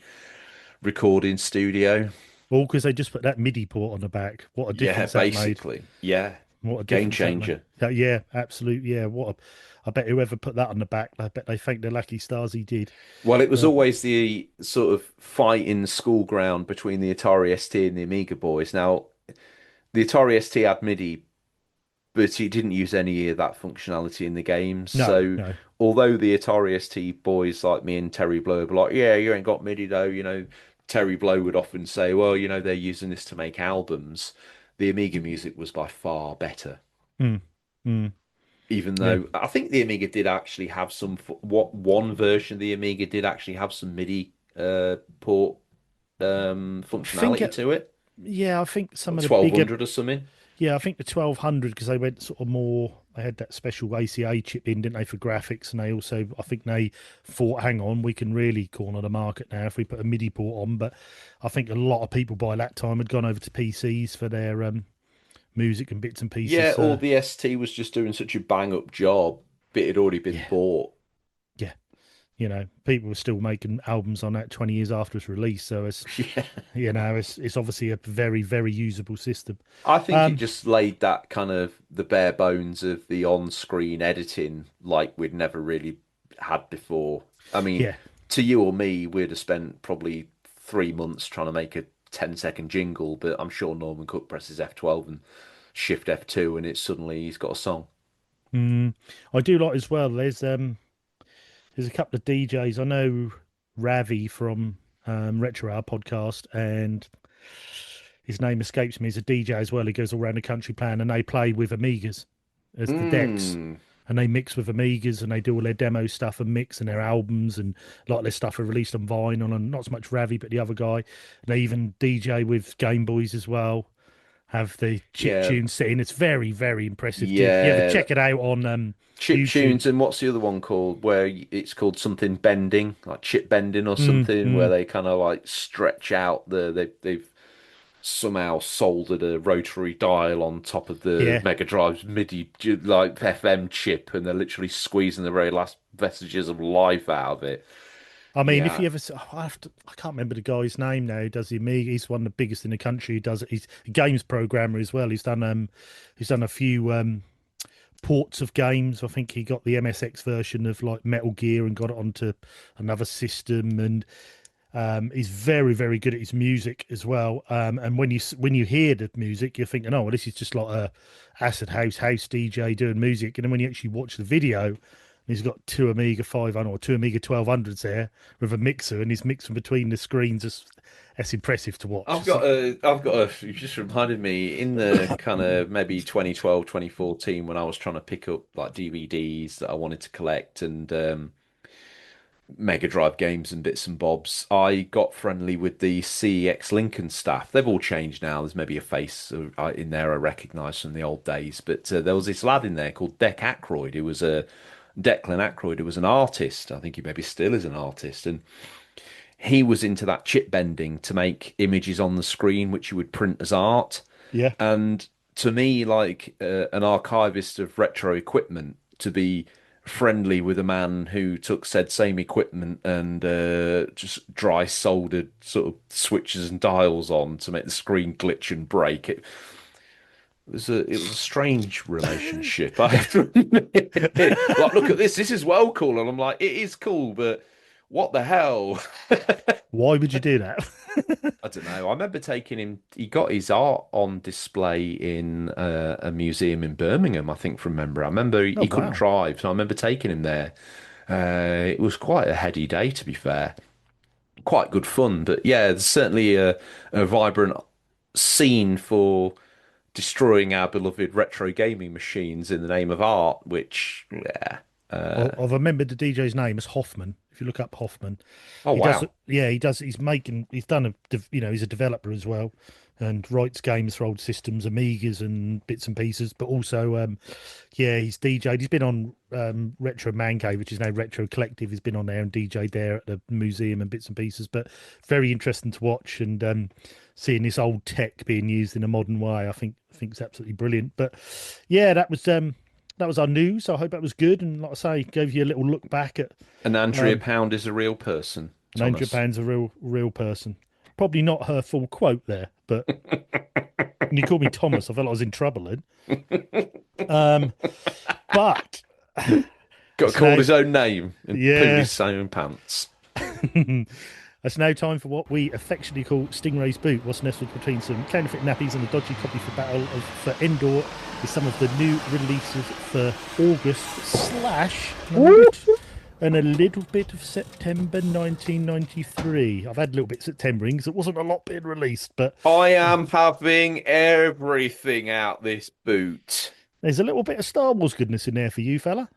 recording studio. all because they just put that MIDI port on the back. What a Yeah, difference that made. basically. Yeah. What a Game difference that made. changer. Yeah, absolute. Yeah, what a, I bet whoever put that on the back, I bet they thank their lucky stars he did. Well, it was But always the sort of fight in the school ground between the Atari ST and the Amiga boys. Now, the Atari ST had MIDI, but it didn't use any of that functionality in the games. no, So, no. although the Atari ST boys like me and Terry Blow were like, yeah, you ain't got MIDI though, Terry Blow would often say, well, they're using this to make albums. The Amiga music was by far better. Mm, mm, Even yeah. though I think the Amiga did actually have what one version of the Amiga did actually have some MIDI port I think functionality to it, yeah, I think or some of the bigger 1200 or something. yeah, I think the 1200 because they went sort of more. They had that special ACA chip in, didn't they, for graphics? And they also, I think they thought, hang on, we can really corner the market now if we put a MIDI port on. But I think a lot of people by that time had gone over to PCs for their music and bits and pieces. Yeah, or So the ST was just doing such a bang up job, but it had already been yeah, bought. yeah, people were still making albums on that 20 years after its release. So it's Yeah, it's obviously a very very usable system. I think it Um, just laid that kind of the bare bones of the on-screen editing like we'd never really had before. I mean, yeah, to you or me, we'd have spent probably 3 months trying to make a 10-second jingle, but I'm sure Norman Cook presses F12 and Shift F2 and it's suddenly he's got a song. mm, I do like as well. There's a couple of DJs. I know Ravi from Retro Hour podcast, and his name escapes me. He's a DJ as well. He goes all around the country playing, and they play with Amigas as the decks. Mm. And they mix with Amigas and they do all their demo stuff and mix and their albums and a lot of their stuff are released on vinyl and not so much Ravi, but the other guy. And they even DJ with Game Boys as well, have the chip Yeah, tunes set in. It's very, very impressive. Do you ever yeah. check it out on Chip YouTube? tunes and what's the other one called where it's called something bending, like chip bending or Mm, something, where mm, they kind of like stretch out they've somehow soldered a rotary dial on top of the yeah. Mega Drive's MIDI like FM chip, and they're literally squeezing the very last vestiges of life out of it. I mean, if Yeah, you ever, I can't remember the guy's name now. Who does the Amiga? He's one of the biggest in the country. He does it. He's a games programmer as well. He's done a few ports of games. I think he got the MSX version of like Metal Gear and got it onto another system. And he's very, very good at his music as well. And when you hear the music, you're thinking, oh, well, this is just like a acid house DJ doing music. And then when you actually watch the video, he's got two Amiga 500 or two Amiga 1200s there with a mixer, and he's mixing between the screens. That's impressive to watch. you just reminded me in the kind of maybe 2012, 2014 when I was trying to pick up like DVDs that I wanted to collect and Mega Drive games and bits and bobs. I got friendly with the CEX Lincoln staff. They've all changed now. There's maybe a face in there I recognise from the old days, but there was this lad in there called Declan Ackroyd, who was an artist. I think he maybe still is an artist, and he was into that chip bending to make images on the screen, which you would print as art. Yeah, And to me, like an archivist of retro equipment, to be friendly with a man who took said same equipment and just dry soldered sort of switches and dials on to make the screen glitch and break. It was a strange relationship, I have to admit. Like, look at this. This is well cool, and I'm like, it is cool, but what the hell? why would you do that? I don't know. I remember taking him. He got his art on display in a museum in Birmingham, I think, from memory. I remember Oh he couldn't wow. drive, so I remember taking him there. It was quite a heady day, to be fair. Quite good fun, but yeah, there's certainly a vibrant scene for destroying our beloved retro gaming machines in the name of art, which, yeah. I've remembered the DJ's name as Hoffman. If you look up Hoffman, Oh, he does. wow. Yeah, he does. He's done he's a developer as well. and writes games for old systems, Amigas and bits and pieces. But also, yeah, he's DJ'd. He's been on Retro Man Cave, which is now Retro Collective. He's been on there and DJ'd there at the museum and bits and pieces. But very interesting to watch, and seeing this old tech being used in a modern way, I think it's absolutely brilliant. But yeah, that was our news. I hope that was good, and like I say, gave you a little look back at And Andrea um, Pound is a real person, an hundred Thomas. pounds a real person. Probably not her full quote there, but when you called me Thomas, I felt I was in trouble then. Um, but Got to it's call now, his own name and poo yeah, his own pants. it's now time for what we affectionately call Stingray's Boot. What's nestled between some counterfeit nappies and a dodgy copy for for Endor is some of the new releases for August slash and a little bit of September 1993. I've had a little bit of September because it wasn't a lot being released, but I am having everything out this boot. there's a little bit of Star Wars goodness in there for you, fella.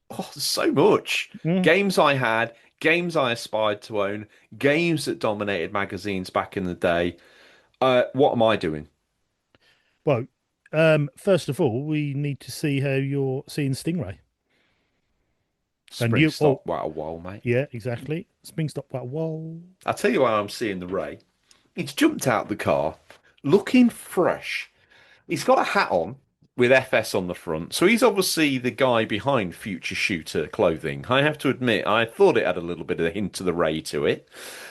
Oh, so much. Mm. Games I had, games I aspired to own, games that dominated magazines back in the day. What am I doing? Well, first of all, we need to see how you're seeing Stingray. And Spring you, oh, stop, wow, wow, mate. yeah, exactly. Spring stop. Whoa. I'll tell you why I'm seeing the Ray. He's jumped out the car, looking fresh. He's got a hat on with FS on the front, so he's obviously the guy behind Future Shooter clothing. I have to admit, I thought it had a little bit of a hint of the Ray to it.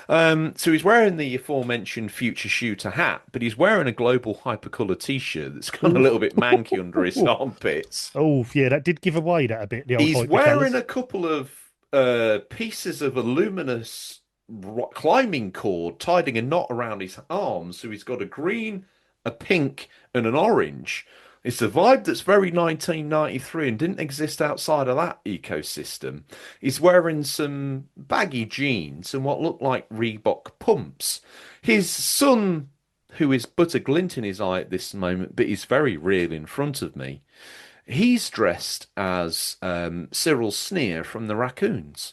So he's wearing the aforementioned Future Shooter hat, but he's wearing a Global Hypercolor t-shirt that's got a Ooh. little bit manky under his armpits. Oh, yeah, that did give away that a bit, the old He's hyper wearing colours. a couple of pieces of aluminous climbing cord tied a knot around his arms. So he's got a green, a pink, and an orange. It's a vibe that's very 1993 and didn't exist outside of that ecosystem. He's wearing some baggy jeans and what look like Reebok pumps. His son, who is but a glint in his eye at this moment, but is very real in front of me, he's dressed as Cyril Sneer from the Raccoons.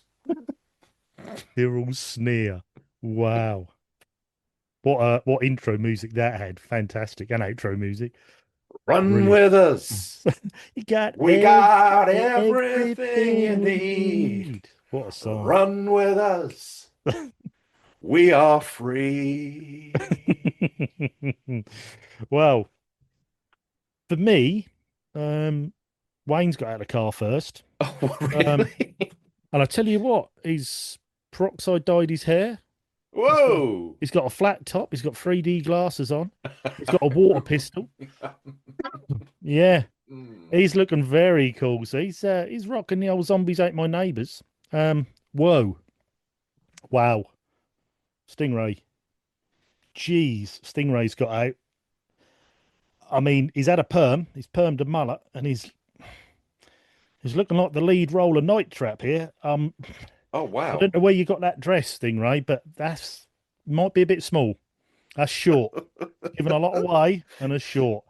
Cyril Sneer. Wow. What intro music that had. Fantastic. And outro music. Run Brilliant. with us. You got We got everything you everything you need. need. What a song. Run with us. We are free. Well, for me, um, Wayne's got out of the car first. Oh, Um, really? and I tell you what, he's peroxide dyed his hair. He's got Whoa. he's got a flat top. He's got 3D glasses on. He's got a water pistol. Yeah, Mm. he's looking very cool. So he's rocking the old zombies ain't my neighbours. Whoa, wow, Stingray. Jeez, Stingray's got out. I mean, he's had a perm. He's permed a mullet, and he's looking like the lead role of Night Trap here. Oh, I wow. don't know where you got that dress, Stingray, but that's might be a bit small. That's short. Giving a lot away and a short.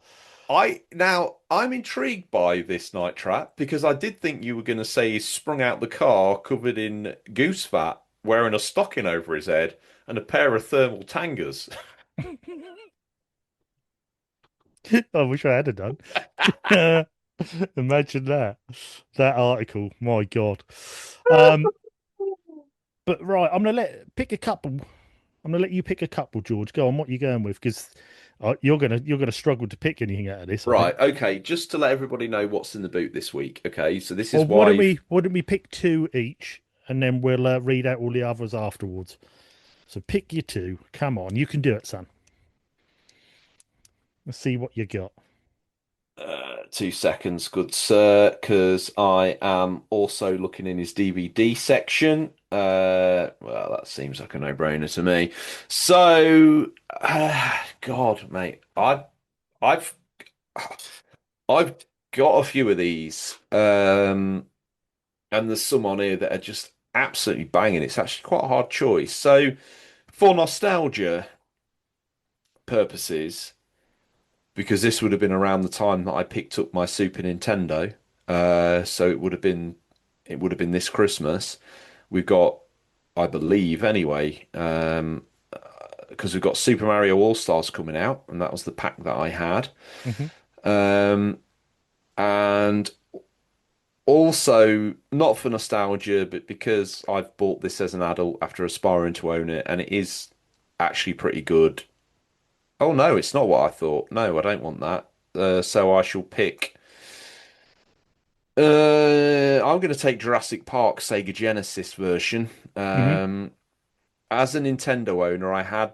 I'm intrigued by this night trap because I did think you were going to say he sprung out the car covered in goose fat, wearing a stocking over his head and a pair of thermal tangers. I wish I had done. Imagine that article. My God. Um, but right, I'm gonna pick a couple. I'm gonna let you pick a couple, George. Go on, what you going with? Because you're gonna struggle to pick anything out of this, I think. Right, okay, just to let everybody know what's in the boot this week. Okay, so this is Or why don't why we pick two each, and then we'll read out all the others afterwards. So pick your two. Come on, you can do it, son. Let's see what you got. 2 seconds, good sir, because I am also looking in his DVD section. Well, that seems like a no-brainer to me. So, God, mate, I've, I've got a few of these, and there's some on here that are just absolutely banging. It's actually quite a hard choice. So, for nostalgia purposes, because this would have been around the time that I picked up my Super Nintendo. So it would have been this Christmas. We've got, I believe anyway, because we've got Super Mario All Stars coming out, and that was the pack that I had. Hmm. Um, and also, not for nostalgia, but because I've bought this as an adult after aspiring to own it, and it is actually pretty good. Oh no, it's not what I thought. No, I don't want that. So I shall pick. I'm going to take Jurassic Park Sega Genesis version. Hmm. As a Nintendo owner, I had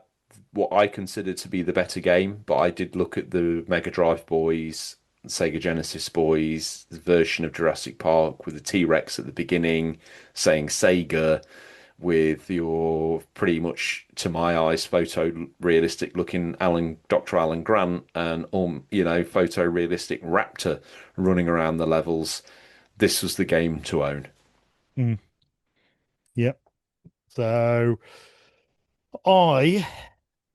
what I considered to be the better game, but I did look at the Mega Drive boys, Sega Genesis boys version of Jurassic Park with the T-Rex at the beginning saying Sega with your pretty much, to my eyes, photorealistic looking Dr. Alan Grant and photorealistic raptor running around the levels. This was the game to own. Mm. Yep. So I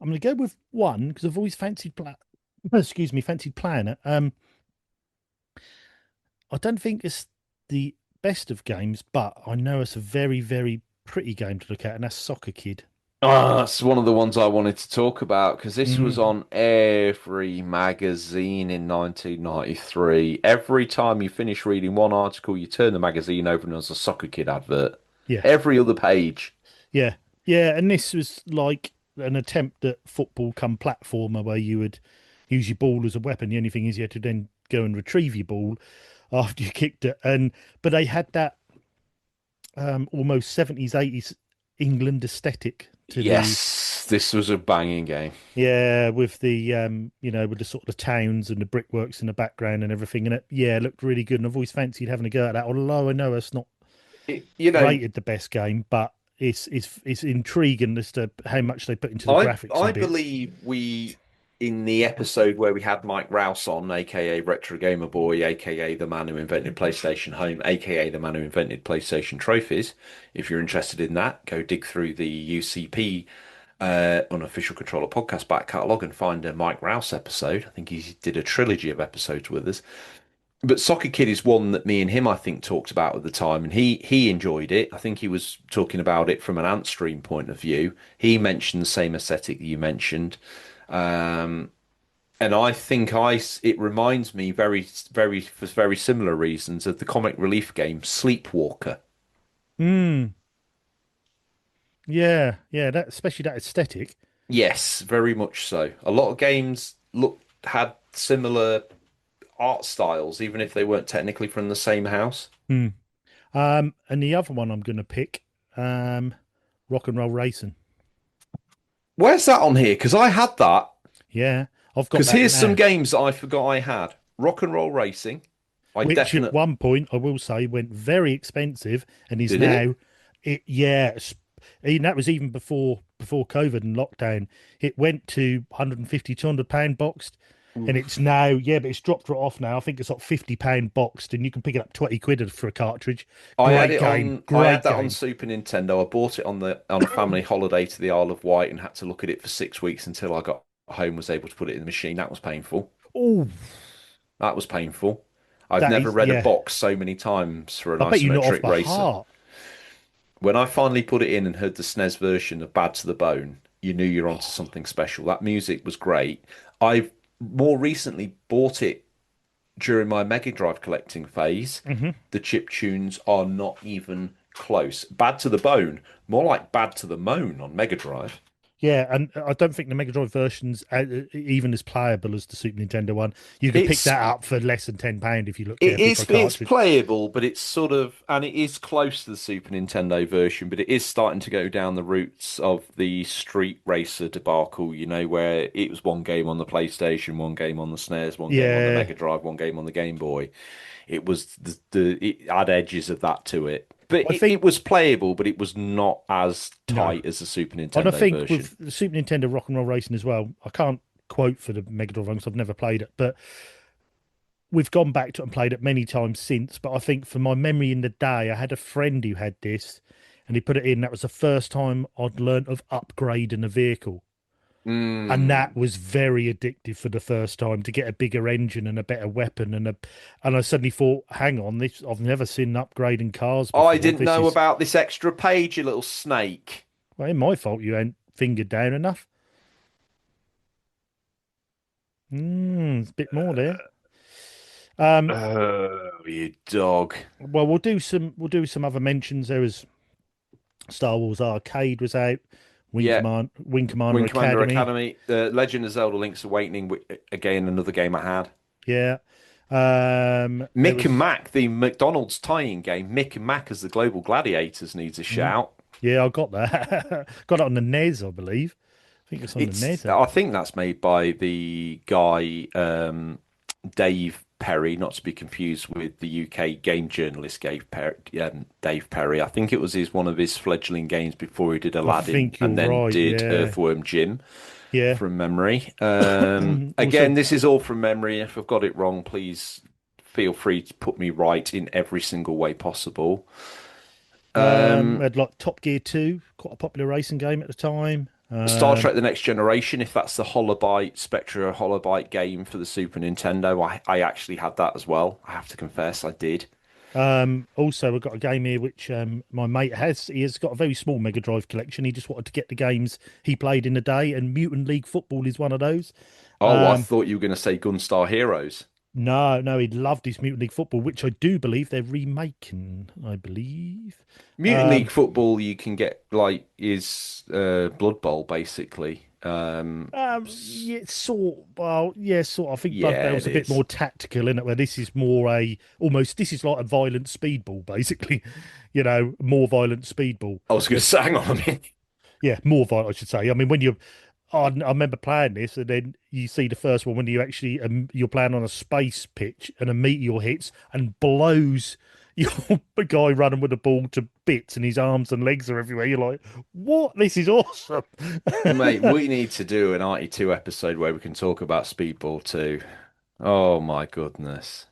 I'm going to go with one because I've always fancied excuse me, fancied playing it. I don't think it's the best of games, but I know it's a very, very pretty game to look at, and that's Soccer Kid. Ah, that's one of the ones I wanted to talk about because this was Hmm. on every magazine in 1993. Every time you finish reading one article, you turn the magazine over and there's a Soccer Kid advert. Yeah, Every other page. yeah, yeah. And this was like an attempt at football come platformer where you would use your ball as a weapon. The only thing is you had to then go and retrieve your ball after you kicked it. And but they had that almost 70s, 80s England aesthetic to the Yes, this was a banging game. yeah, with the with the sort of the towns and the brickworks in the background and everything. And it looked really good. And I've always fancied having a go at that. Although I know it's not It, you know, rated the best game, but it's intriguing as to how much they put into the I graphics I and bits. believe we in the episode where we had Mike Rouse on, aka Retro Gamer Boy, aka the man who invented PlayStation Home, aka the man who invented PlayStation Trophies. If you're interested in that, go dig through the UCP unofficial controller podcast back catalogue and find a Mike Rouse episode. I think he did a trilogy of episodes with us. But Soccer Kid is one that me and him, I think, talked about at the time, and he enjoyed it. I think he was talking about it from an ant stream point of view. He mentioned the same aesthetic that you mentioned, um, and I think it reminds me for very similar reasons of the comic relief game Sleepwalker. Mm, yeah, yeah, that especially that aesthetic. Yes, very much so. A lot of games had similar art styles, even if they weren't technically from the same house. Mm. And the other one I'm going to pick, um, Rock and Roll Racing. Where's that on here? Because I had that. Yeah, I've got Because that here's some now. games that I forgot I had. Rock and Roll Racing. I Which at definitely one point I will say went very expensive and is did it. now it yeah and that was even before COVID and lockdown. It went to 150 £200 boxed, and it's Oof. now yeah, but it's dropped right off now. I think it's like £50 boxed, and you can pick it up 20 quid for a cartridge. Great game, I had great that on game. Super Nintendo. I bought it on a family holiday to the Isle of Wight and had to look at it for 6 weeks until I got home, was able to put it in the machine. That was painful. Oh, That was painful. I've that never is read a yeah. box so many times for an I bet you're not off isometric by racer. heart. When I finally put it in and heard the SNES version of Bad to the Bone, you knew you're onto something special. That music was great. I've more recently bought it during my Mega Drive collecting phase. Hmm. The chip tunes are not even close. Bad to the Bone, more like Bad to the Moan on Mega Drive. Yeah, and I don't think the Mega Drive version's even as playable as the Super Nintendo one. You could pick It's that up for less than £10 if you look it carefully for is a it's cartridge. playable, but it's sort of and it is close to the Super Nintendo version, but it is starting to go down the routes of the Street Racer debacle, where it was one game on the PlayStation, one game on the SNES, one game on the Yeah, Mega Drive, one game on the Game Boy. It was it had edges of that to it. But I it think was playable, but it was not as no, tight as the Super and I Nintendo think version. with the Super Nintendo Rock and Roll Racing as well. I can't quote for the Mega Drive one because I've never played it, but we've gone back to it and played it many times since. But I think for my memory in the day, I had a friend who had this, and he put it in. That was the first time I'd learnt of upgrading a vehicle. And that Mm. was very addictive for the first time to get a bigger engine and a better weapon and I suddenly thought, hang on, this I've never seen upgrading cars I before. didn't This know is about this extra page, you little snake. well, ain't my fault you ain't fingered down enough. There's a bit more there. Um, Oh, you dog. well, we'll do some other mentions. There was Star Wars Arcade was out. Yeah, Wing Commander Wing Commander Academy. Academy, Legend of Zelda: Link's Awakening. Again, another game I had. Yeah. There Mick and was Mac, the McDonald's tie-in game. Mick and Mac as the Global Gladiators needs a mm, shout. yeah, I got that. Got it on the NES, I believe. I think it's on the NES. I think that's made by the guy Dave Perry, not to be confused with the UK game journalist Dave Perry. I think it was one of his fledgling games before he did I Aladdin think you're and then right. did Yeah. Earthworm Jim Yeah. from memory. Also, Again, this is all from memory. If I've got it wrong, please feel free to put me right in every single way possible. had like Top Gear 2, quite a popular racing game at the time. Star Trek: The Next Generation, if that's the Holobyte Spectra Holobyte game for the Super Nintendo, I actually had that as well. I have to confess, I did. Also, we've got a game here which my mate has. He has got a very small Mega Drive collection. He just wanted to get the games he played in a day, and Mutant League Football is one of those. Oh, I thought you were going to say Gunstar Heroes. No, no, he loved his Mutant League Football, which I do believe they're remaking, I believe. Mutant League Football, you can get like is Blood Bowl basically. Yeah, well, yeah, sort of. I think Blood Yeah, Bell's it a bit is. more tactical in it, where this is more this is like a violent speedball, basically. More violent speedball. I was going to say, hang on a minute. Yeah, more violent, I should say. I mean, I remember playing this, and then you see the first one when you actually you're playing on a space pitch, and a meteor hits and blows your guy running with the ball to bits, and his arms and legs are everywhere. You're like, what? This is awesome. Mate, we need to do an RT2 episode where we can talk about Speedball too. Oh my goodness.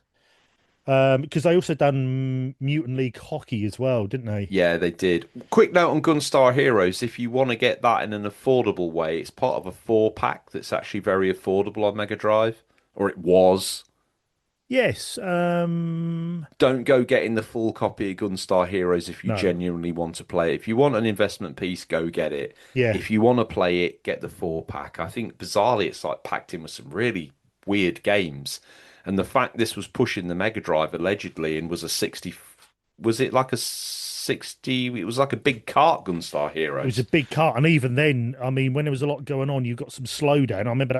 Because they also done Mutant League Hockey as well, didn't they? Yeah, they did. Quick note on Gunstar Heroes. If you want to get that in an affordable way, it's part of a four pack that's actually very affordable on Mega Drive, or it was. Yes. Don't go getting the full copy of Gunstar Heroes if you No. genuinely want to play it. If you want an investment piece, go get it. Yeah. If you want to play it, get the four pack. I think bizarrely it's like packed in with some really weird games. And the fact this was pushing the Mega Drive allegedly and was a 60, was it like a 60? It was like a big cart Gunstar It was a Heroes. big cart, and even then, I mean, when there was a lot going on, you got some slowdown. I remember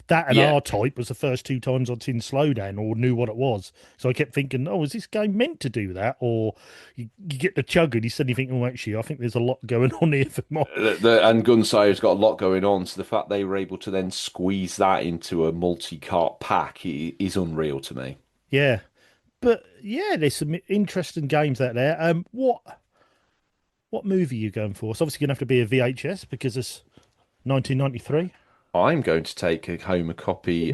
that and Yeah. R-Type was the first two times I'd seen slowdown or knew what it was. So I kept thinking, oh, is this game meant to do that? Or you get the chug and you suddenly think, oh, actually, I think there's a lot going on here for more. And Gunsire's got a lot going on, so the fact they were able to then squeeze that into a multi-cart pack is unreal to me. Yeah, but yeah, there's some interesting games out there. What movie are you going for? It's obviously going to have to be a VHS because it's 1993. I'm going to take home a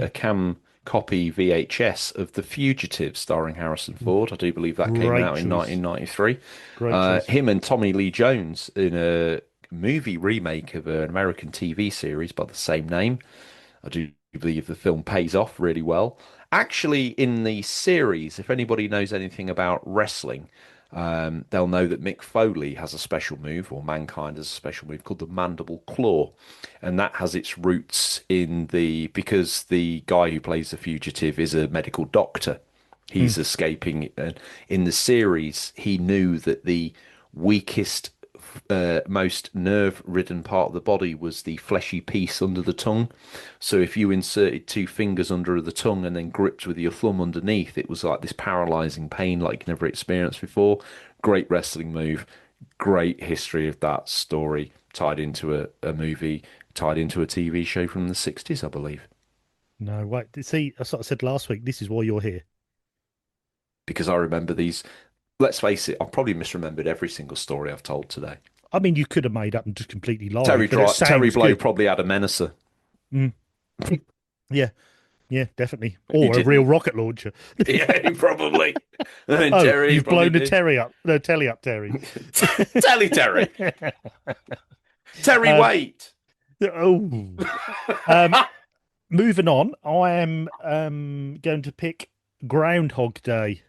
cam copy VHS of The Fugitive starring Harrison Ford. I do believe that came Great out in choice. 1993. Great choice. Him and Tommy Lee Jones in a movie remake of an American TV series by the same name. I do believe the film pays off really well. Actually, in the series, if anybody knows anything about wrestling, they'll know that Mick Foley has a special move, or Mankind has a special move called the Mandible Claw, and that has its roots in because the guy who plays the fugitive is a medical doctor. Hmm. He's escaping, and in the series, he knew that the weakest most nerve-ridden part of the body was the fleshy piece under the tongue. So if you inserted two fingers under the tongue and then gripped with your thumb underneath, it was like this paralyzing pain like you've never experienced before. Great wrestling move. Great history of that story tied into a movie, tied into a TV show from the 60s, I believe. No, wait. See, that's what I said last week. This is why you're here. Because I remember these. Let's face it, I've probably misremembered every single story I've told today. I mean, you could have made up and just completely lied, but it Terry sounds Blow good. probably had a menacer. Mm. Yeah, yeah, definitely. He Or a real didn't. rocket launcher. Yeah, he probably. And then Oh, Terry you've probably blown the did. Terry up. No, telly up, Terry. Telly Terry. Terry Um, Waite. oh. Um, moving on, I am going to pick Groundhog Day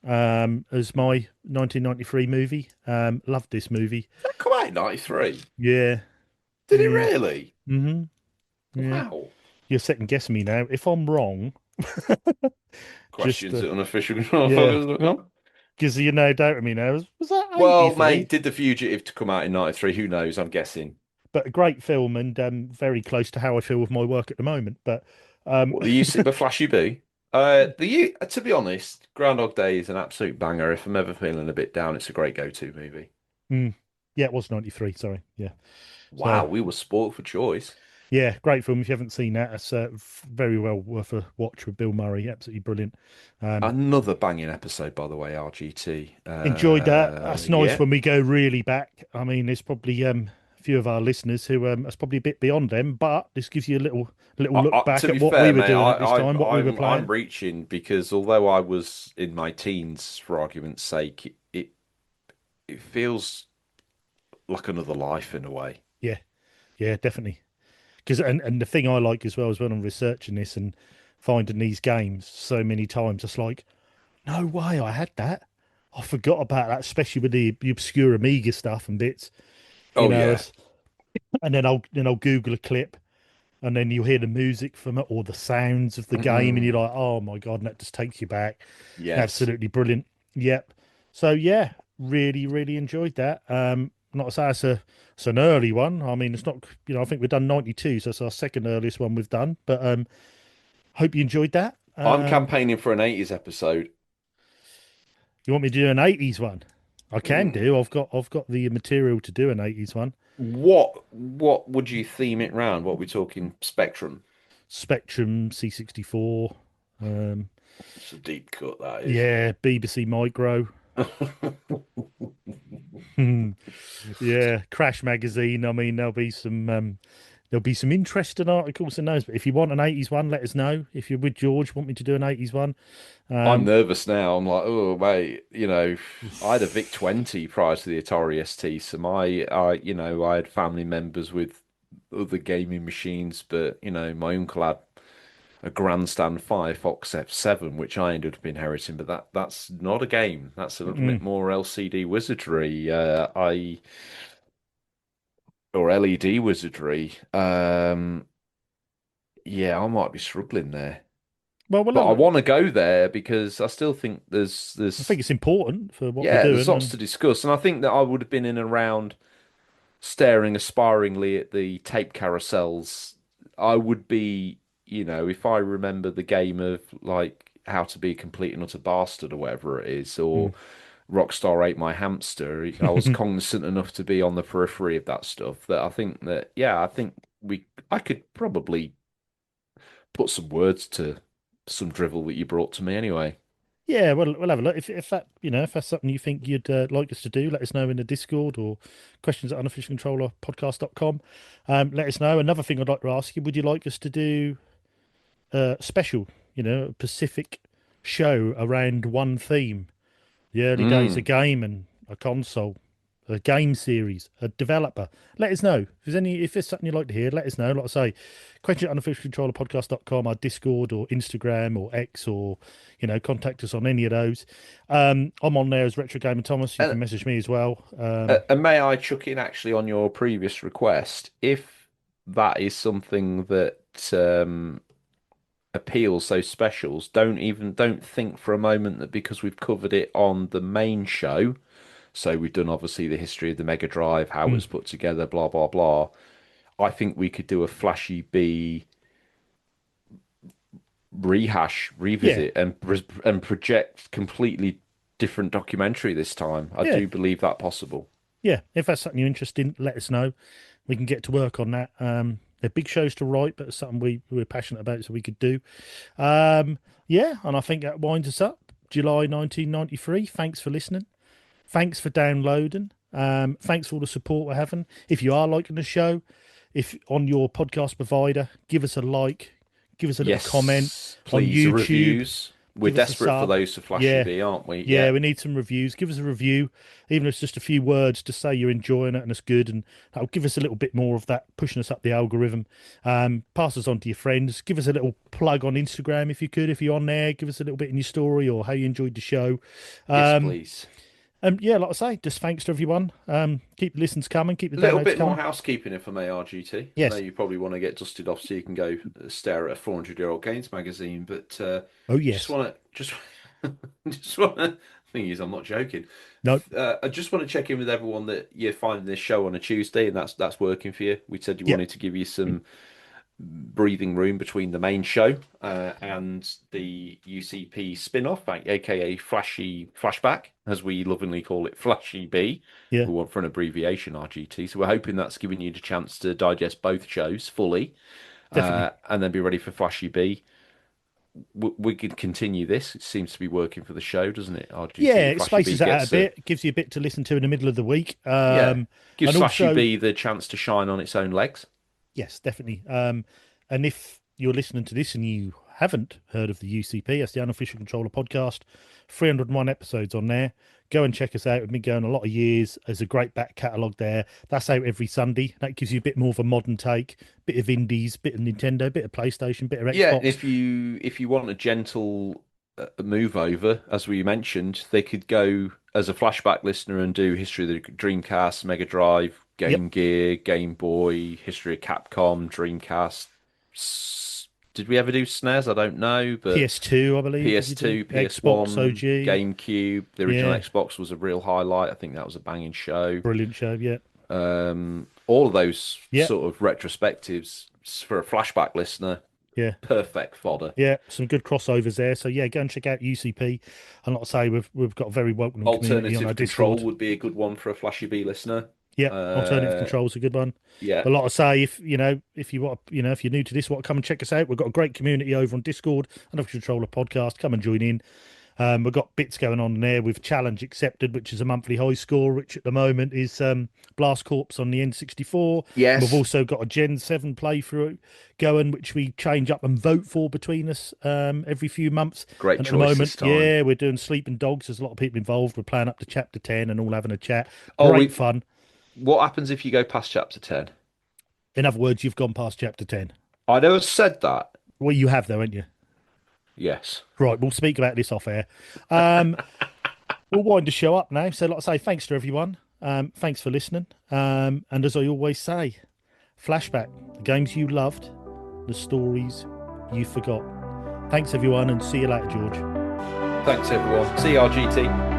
as my 1993 movie. Loved this movie. That come out in 93. Yeah, Did it yeah. really? Hmm. Yeah. Wow. you're second guessing me now. If I'm wrong, just Questions at unofficial control yeah, photos.com. because you're no doubting me now. Was that Well, 83? mate, did The Fugitive to come out in 93? Who knows? I'm guessing. But a great film and very close to how I feel with my work at the moment. But um, What, the You Sit by Flashy B? To be honest, Groundhog Day is an absolute banger. If I'm ever feeling a bit down, it's a great go-to movie. mm, yeah, it was 93. Sorry, yeah. So Wow, we were spoiled for choice. yeah, great film. If you haven't seen that, it's very well worth a watch with Bill Murray. Absolutely brilliant. Um, Another banging episode, by the way, RGT. Enjoyed that. That's nice Yeah. when we go really back. I mean, there's probably a few of our listeners who that's probably a bit beyond them, but this gives you a little look To back be at what fair, we were mate, doing at this time, what we were I'm playing. reaching because although I was in my teens, for argument's sake, it feels like another life in a way. Yeah, yeah, definitely. Because and the thing I like as well is when I'm researching this and finding these games so many times, it's like, no way, I had that. I forgot about that, especially with the obscure Amiga stuff and bits. You Oh know, yeah. it's, and then I'll Google a clip and then you'll hear the music from it or the sounds of the game, and you're like, "Oh my god!" And that just takes you back. Yes. Absolutely brilliant. Yep. So yeah, really, really enjoyed that. Not to say it's an early one. I mean, it's not. I think we've done 92, so it's our second earliest one we've done. But hope you enjoyed that. I'm campaigning for an 80s episode. You want me to do an 80s one? I can Mm. do. I've got the material to do an 80s one. What would you theme it round? What are we talking? Spectrum. Spectrum C64. Um, It's a deep cut, that is. yeah, BBC Micro. Yeah, Crash magazine. I mean, there'll be some interesting articles in those. But if you want an 80s one, let us know. If you're with George, want me to do an 80s one. I'm Um, nervous now. I'm like, oh wait, I had a Vic 20 prior to the Atari ST, so I had family members with other gaming machines, but my uncle had a Grandstand 5 Fox F7, which I ended up inheriting, but that's not a game. That's a little bit mm, more LCD wizardry. I or LED wizardry. Yeah, I might be struggling there. well, But I want to go there because I still think I think it's important for what we're there's doing, lots and to discuss, and I think that I would have been in and around staring aspiringly at the tape carousels. I would be, if I remember the game of like How to Be a Complete and Utter Bastard or whatever it is, or mm. Rockstar Ate My Hamster, I was cognizant enough to be on the periphery of that stuff that I think that, yeah, I could probably put some words to some drivel that you brought to me anyway. Yeah, we'll have a look. If that's something you think you'd like us to do, let us know in the Discord or questions at unofficialcontrollerpodcast.com. Let us know. Another thing I'd like to ask you, would you like us to do special, a Pacific show around one theme? The early days of Mm. game and a console, a game series, a developer. Let us know. If there's something you'd like to hear, let us know. Like I say, question at unofficialcontrollerpodcast.com, our Discord or Instagram or X, or contact us on any of those. I'm on there as Retro Gamer Thomas. You And can message me as well. and may I chuck in actually on your previous request, if that is something that appeals those specials, don't think for a moment that because we've covered it on the main show, so we've done obviously the history of the Mega Drive, how it Mm, was put together, blah blah blah. I think we could do a Flashy B rehash, yeah, revisit, and project completely different documentary this time. I yeah, do believe that possible. yeah. If that's something you're interested in, let us know. We can get to work on that. They're big shows to write, but it's something we're passionate about, so we could do. Yeah, and I think that winds us up. July 1993. Thanks for listening. Thanks for downloading. Thanks for all the support we're having. If you are liking the show, if on your podcast provider, give us a like, give us a little comment Yes, on please, YouTube, reviews. We're give us a desperate for sub. those for Flashy Yeah, B, aren't we? yeah, Yeah. we need some reviews. Give us a review, even if it's just a few words to say you're enjoying it and it's good, and that'll give us a little bit more of that, pushing us up the algorithm. Pass us on to your friends. Give us a little plug on Instagram if you could, if you're on there. Give us a little bit in your story or how you enjoyed the show. Yes, Um, please. Yeah, like I say, just thanks to everyone. Keep the listens coming, keep the A little downloads bit more coming. housekeeping, if I may, RGT. I know Yes. you probably want to get dusted off so you can go stare at a 400-year-old games magazine, but Oh, just yes. want to just want to. Thing is, I'm not joking. No. I just want to check in with everyone that you're finding this show on a Tuesday, and that's working for you. We said you Yeah. wanted to give you some breathing room between the main show and the UCP spin-off, aka Flashy Flashback, as we lovingly call it, Flashy B. Yeah. We want for an abbreviation, RGT. So we're hoping that's giving you the chance to digest both shows fully, Definitely. and then be ready for Flashy B. We could continue this. It seems to be working for the show, doesn't it? RGT. Yeah, it Flashy B spaces it out a gets bit. It gives you a bit to listen to in the middle of the week. yeah, gives And Flashy also, B the chance to shine on its own legs. yes, definitely. And if you're listening to this and you haven't heard of the UCP, that's the Unofficial Controller Podcast, 301 episodes on there. Go and check us out. We've been going a lot of years. There's a great back catalogue there. That's out every Sunday. That gives you a bit more of a modern take, bit of indies, bit of Nintendo, bit of PlayStation, bit of Yeah, and Xbox. if you want a gentle move over, as we mentioned, they could go as a flashback listener and do history of the Dreamcast, Mega Drive, Yep. Game Gear, Game Boy, history of Capcom, Dreamcast. Did we ever do SNES? I don't know, but PS2, I believe. Did you do PS2, Xbox PS1, OG? GameCube. The original Yeah, Xbox was a real highlight. I think that was a banging show. brilliant show. Yeah, All of those yeah, sort of retrospectives for a flashback listener, yeah. perfect fodder. Yeah, some good crossovers there. So yeah, go and check out UCP. And like I say, we've got a very welcoming community on our Alternative Control Discord. would be a good one for a Flashy B listener. Yeah, alternative Uh, control's a good one. yeah, But like I say, if you want, if you're new to this, want to come and check us out, we've got a great community over on Discord, Unofficial Controller Podcast. Come and join in. We've got bits going on there with Challenge Accepted, which is a monthly high score, which at the moment is Blast Corps on the N64. And we've yes, also got a Gen 7 playthrough going, which we change up and vote for between us every few months. great And at the choice this moment, time. yeah, we're doing Sleeping Dogs. There's a lot of people involved. We're playing up to Chapter 10 and all having a chat. Oh, Great fun. what happens if you go past chapter 10? In other words, you've gone past Chapter 10. I never said that. Well, you have, though, haven't you? Yes. Right, we'll speak about this off air. Um, we'll wind the show up now. So, like I say, thanks to everyone. Thanks for listening. And as I always say, flashback, the games you loved, the stories you forgot. Thanks, everyone, and see you later, George. Thanks, everyone. See you, RGT.